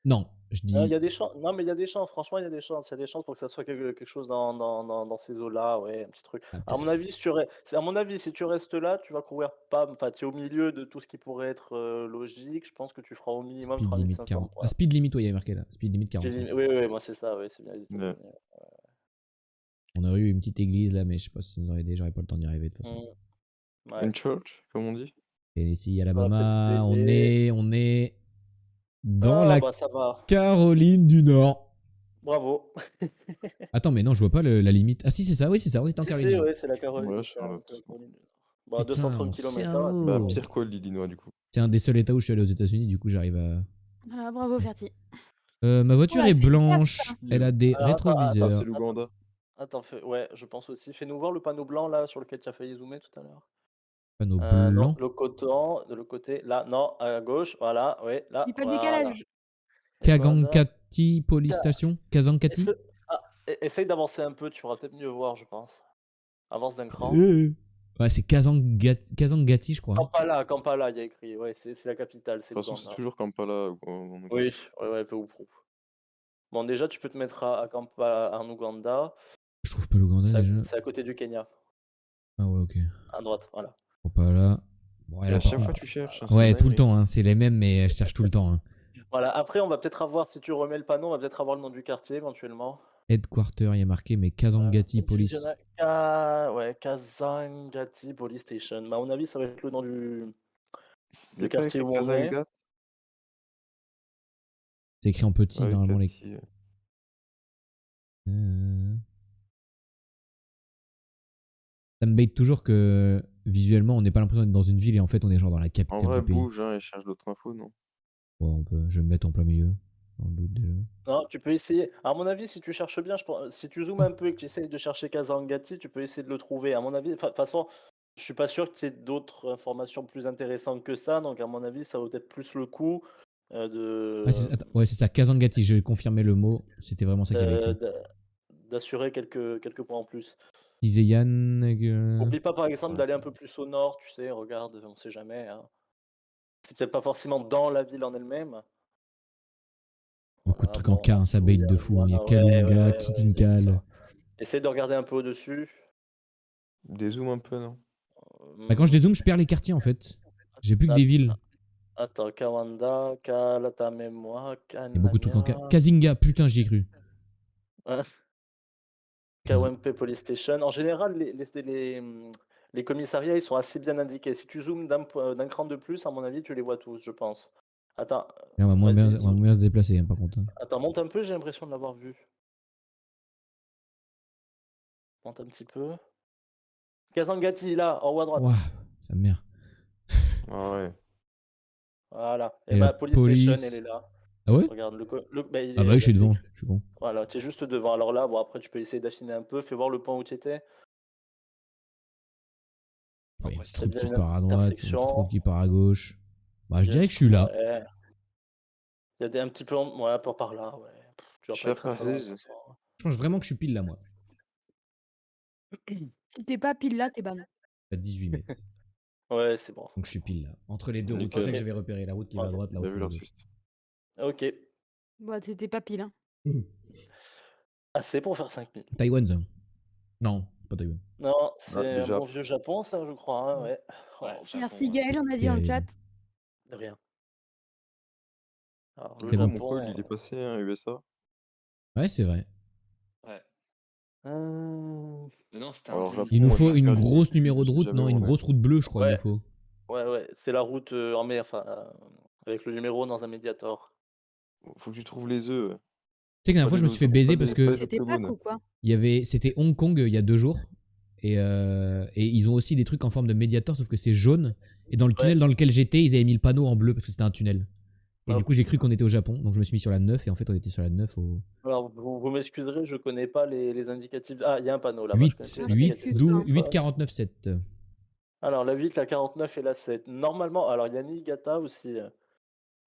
Non, je il y dis a des chances. Non, mais il y a des chances. Franchement, il y a des chances. Il y a des chances pour que ça soit quelque chose dans ces eaux-là. Ouais, un petit truc. ah, À mon avis, si tu restes là, tu vas courir pas. Enfin, tu es au milieu de tout ce qui pourrait être logique. Je pense que tu feras au minimum speed limit 3500 40. points. Ah, speed limit, ouais, il y avait marqué là. Speed limit 45. Oui, oui, moi, c'est ça. Ouais, c'est bien les Ouais. États-Unis. On aurait eu une petite église là, mais je sais pas si ça nous aurait aidé, j'aurais pas le temps d'y arriver de toute façon. Ouais. Une church, comme on dit. Et ici, Ça va Alabama, peut-être on t'aider. est dans Ah, la bah, ça va. Caroline du Nord. Bravo. Attends, mais non, je vois pas la limite. Ah si, c'est ça, oui, c'est ça, on est en Si, Caroline si, du Nord. ouais, c'est la Caroline. Ouais, C'est la Charlotte. Caroline. Bah, Putain, 230 mon km, ça va. Bah, cerveau. pire quoi, l'Illinois, du coup. C'est un des seuls états où je suis allé aux États-Unis, du coup, j'arrive à. Voilà, bravo, Ferti. Ma voiture Oula, est c'est une casse, blanche, ça. elle a des Alors, Ah, c'est rétroviseurs. l'Ouganda. attends, ouais, je pense aussi. Fais-nous voir le panneau blanc là sur lequel tu as failli zoomer tout à l'heure. Panneau Non, blanc. le coton, de l'autre côté, là, non, à gauche, voilà, oui, là, Dis pas le voilà. décalage. Uganda. Kazangati Police Ka- Station. Est-ce Kazangati. que... Ah, essaye d'avancer un peu, tu pourras peut-être mieux voir, je pense. Avance d'un cran. Ouais, c'est Kazangati, je crois. Hein. Kampala, il y a écrit. Ouais, c'est la capitale, De c'est toute façon, c'est l'Ouganda. toujours Kampala en Ouganda. Oui, ouais, peu ou prou. Bon, déjà, tu peux te mettre à Kampala, en Ouganda. Je trouve pas l'Ouganda déjà. C'est à côté du Kenya, Ah ouais, ok. à droite, voilà. Bon, pas là. Bon, Et là, à par chaque fois, contre. tu cherches. Hein, Ouais, c'est tout le dingue. temps, hein. C'est les mêmes, mais je cherche tout le temps. Hein. Voilà, après, on va peut-être avoir, si tu remets le panneau, on va peut-être avoir le nom du quartier éventuellement. Headquarter, il y a marqué, mais Kazangati Police. Ouais, Kazangati Police Station. Bah, à mon avis, ça va être le nom Il y a du pas quartier écrit où on est. Kazangat. C'est écrit en petit, Ah oui, normalement. Cathy. Ça me bait toujours que visuellement, on n'est pas l'impression d'être dans une ville et en fait, on est genre dans la En capitale vrai, du pays. bouge hein, et cherche d'autres infos, non? Ouais, je vais me mettre en plein milieu. Dans le doute déjà. Non, tu peux essayer. À mon avis, si tu cherches bien, si tu zoomes un peu et que tu essayes de chercher Kazangati, tu peux essayer de le trouver. À mon avis, de toute façon, je suis pas sûr qu'il y ait d'autres informations plus intéressantes que ça. Donc, à mon avis, ça vaut peut-être plus le coup Attends, ouais, c'est ça, Kazangati, je vais confirmer le mot. C'était vraiment ça qu'il y avait écrit. d'assurer quelques points en plus. Tizeyan. N'oublie pas, par exemple, Ouais. d'aller un peu plus au nord, tu sais, regarde, on sait jamais. Hein. C'est peut-être pas forcément dans la ville en elle-même. Beaucoup de Voilà, trucs en bon, K, hein, ça bait de fou. Hein. Il y a ouais, Kalunga, ouais, il y a tout Kitinkal. ça. Essaye de regarder un peu au-dessus. Dézoome un peu, non? Bah, quand je dézoome, je perds les quartiers en fait. J'ai plus que des villes. Attends, Kawanda, Kalatamemwa, Il y a beaucoup de trucs en K. Kanania, Kazinga, putain, j'y ai cru. KOMP Police Station. En général, les commissariats, ils sont assez bien indiqués. Si tu zoomes d'un cran de plus, à mon avis, tu les vois tous, je pense. Attends, Là, on va moins vas-y, bien se déplacer, hein, par contre. Hein. attends, monte un peu, j'ai l'impression de l'avoir vu. Monte un petit peu. Kazangati, là, en haut à droite. Ouah, ça me merde. Ah ouais. Voilà. Et Et la bah, Police Station, police. elle est là. Ah ouais? Regarde, il Ah est, bah oui, je suis c'est devant. écrit. Je suis con. Voilà, tu es juste devant. Alors là, bon, après, tu peux essayer d'affiner un peu. Fais voir le point où tu étais. Ouais, il y a un Après, petit c'est trou bien qui une part à droite, un petit intersection. trou qui part à gauche. Bah, je Il y a dirais que je suis là. ouais. Il y a un petit peu, ouais, un peu par là, ouais. Tu vas pas être très très loin de toute Aziz. façon. Je pense vraiment que je suis pile là, moi. Si t'es pas pile là, t'es ban. À 18 mètres. Ouais, c'est bon. Donc je suis pile là. Entre les deux routes. C'est Nickel. ça que j'avais repéré. La route qui va à droite, la T'as route vu qui va à leur gauche. twist. Ok. Bah, t'étais pas pile, hein. Assez pour faire 5000. Taïwan, ça. Non, c'est pas Taïwan. Non, c'est un déjà. bon vieux Japon, ça, je crois. Hein, ouais. Ouais, Oh, Japon, Merci ouais. Gaël, on a dit dans le chat. de rien. Alors, le C'est bon. Mon call, Japon. il est passé, hein, USA. Ouais, c'est vrai. Euh, Non, c'était un Alors, vieux Japon, Il nous moi, je faut suis une perdu, grosse je numéro de sais route, jamais non? où Une on est. grosse route bleue, je crois, il nous Ouais, faut. ouais, c'est la route en mer, enfin, avec le numéro dans un Mediator. Faut que tu trouves les œufs. Tu sais que la dernière fois, je me suis fait baiser parce que C'était Pâques ou quoi? c'était Hong Kong il y a 2 jours. Et ils ont aussi des trucs en forme de Mediator, sauf que c'est jaune. Et dans le tunnel Ouais. dans lequel j'étais, ils avaient mis le panneau en bleu parce que c'était un tunnel. Et Ah, du coup, j'ai cru qu'on était au Japon. Donc je me suis mis sur la 9 et en fait, on était sur la 9 au Alors, vous m'excuserez, je connais pas les indicatifs. Ah, il y a un panneau là-bas, je connais 8, plus Ah, les je 8, indicatifs. m'excuse pas, 12, hein. 8, 49, 7. Alors, la 8, la 49 et la 7. Normalement, alors il y a Niigata aussi.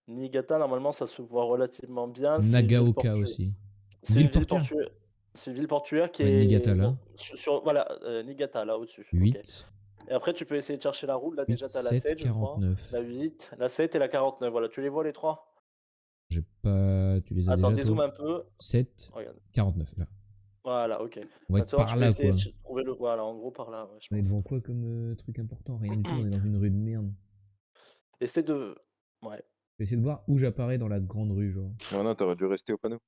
Niigata, normalement, ça se voit relativement bien. C'est une ville Nagaoka portuaire. aussi. C'est Ville une ville portuaire. portuaire. C'est une ville portuaire qui Ouais, Niigata est là. bon, voilà, Niigata là au-dessus. Ok. 8, Et après, tu peux essayer de chercher la route. Là, 8, déjà, tu as la 7, 7, je crois. 49. La 8, la 7 et la 49. Voilà, tu les vois les trois? J'ai pas. Tu les as Attends, déjà, dézoome toi? un peu. 7, Regarde. 49, là. Voilà, ok. On va Bah, être tu vois, tu par peux là, essayer quoi. de trouver le. Voilà, en gros, par là, ouais, je On est pense. devant quoi comme truc important? Rien du tout, on est dans une rue de merde. Essaie de. Ouais. Je vais essayer de voir où j'apparais dans la grande rue, genre. Non, t'aurais dû rester au panneau.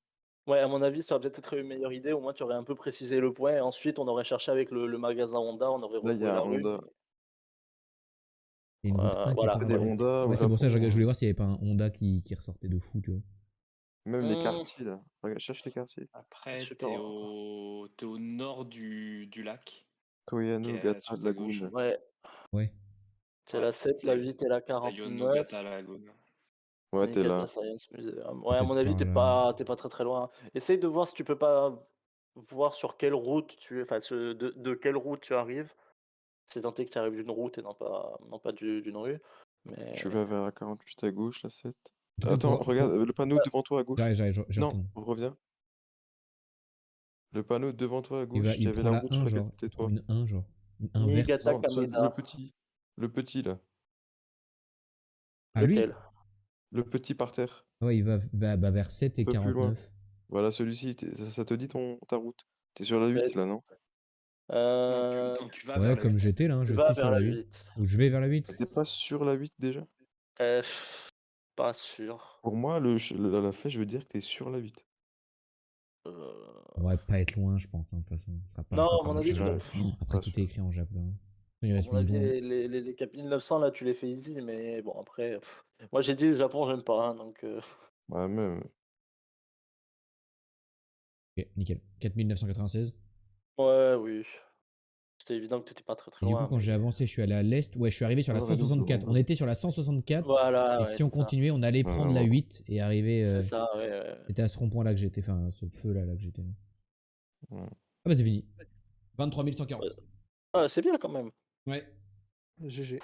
Ouais, à mon avis, ça aurait peut-être été une meilleure idée. Au moins, tu aurais un peu précisé le point. Et ensuite, on aurait cherché avec le magasin Honda, on aurait Là, il y retrouvé a un la rue. Honda. Il y a une route 1 qui Voilà. part Des vers. Honda au Ouais, c'est pour ça que je Japon. voulais voir s'il n'y avait pas un Honda qui ressortait de fou, tu vois. Même les Mmh. quartiers, là. Regarde, cherche les quartiers. Après, Super. t'es au nord du lac, qui Toyano, est Gata, sur ta gauche. Lagoon. Ouais, Ouais. c'est Ouais, la 7, la 8 et la Yonogata 49. Lagoon. Ouais, t'es Niigata là. Science Museum. Ouais, à Peut-être mon avis, par là. t'es pas très très loin. Essaye de voir si tu peux pas voir sur quelle route tu es, enfin, de quelle route tu arrives. C'est tenté que tu arrives d'une route et non pas d'une rue. Mais Tu vas vers la 48 à gauche, la 7. En tout cas, Attends, regarde, le panneau devant toi à gauche. J'arrive, je Non, retourne. reviens. Le panneau devant toi à Il gauche, il y avait prend la la route sur 1, laquelle genre. t'étais Il prend toi. une 1, genre. Une 1 verte. Niigata Non, le Kameda, petit. Le petit, là. Ah, lui? lequel? Le petit par terre. Ouais, il va vers 7 Un et peu plus loin. 49. Voilà, celui-ci, ça te dit ta route. T'es sur la 8, là, non? Non, tu vas vers Ouais, la comme 8. j'étais là, hein, Tu je vas suis vers sur la la 8. 8. Ou je vais vers la 8. T'es pas sur la 8 déjà? Euh, Pas sûr. Pour moi, la flèche veut dire que t'es sur la 8. Euh, On va pas être loin, je pense, hein, de toute façon. Non, Ce sera à pas mon un avis, sujet. Je suis Après, pas tout est sûr. écrit en jap là. Il à reste mon 8 avis, secondes. les cap 1900, là, tu les fais easy, mais bon, après, moi j'ai dit le Japon, j'aime pas, hein, donc. Ouais, même. Ok, nickel. 4996. Ouais, oui. C'était évident que t'étais pas très très Et du coup, loin, quand j'ai mais. avancé, je suis allé à l'est. Ouais, je suis arrivé sur la Ah, Renault, 164. On Honda. était sur la 164. Voilà, Et ouais, si on c'est ça. continuait, on allait Ouais, prendre la ouais. 8 et arriver. C'est ça, ouais. C'était à ce rond-point là que j'étais. Enfin, à ce feu là que j'étais. Ouais. Ah bah, c'est fini. 23 140. Ah, c'est bien quand même. Ouais. GG.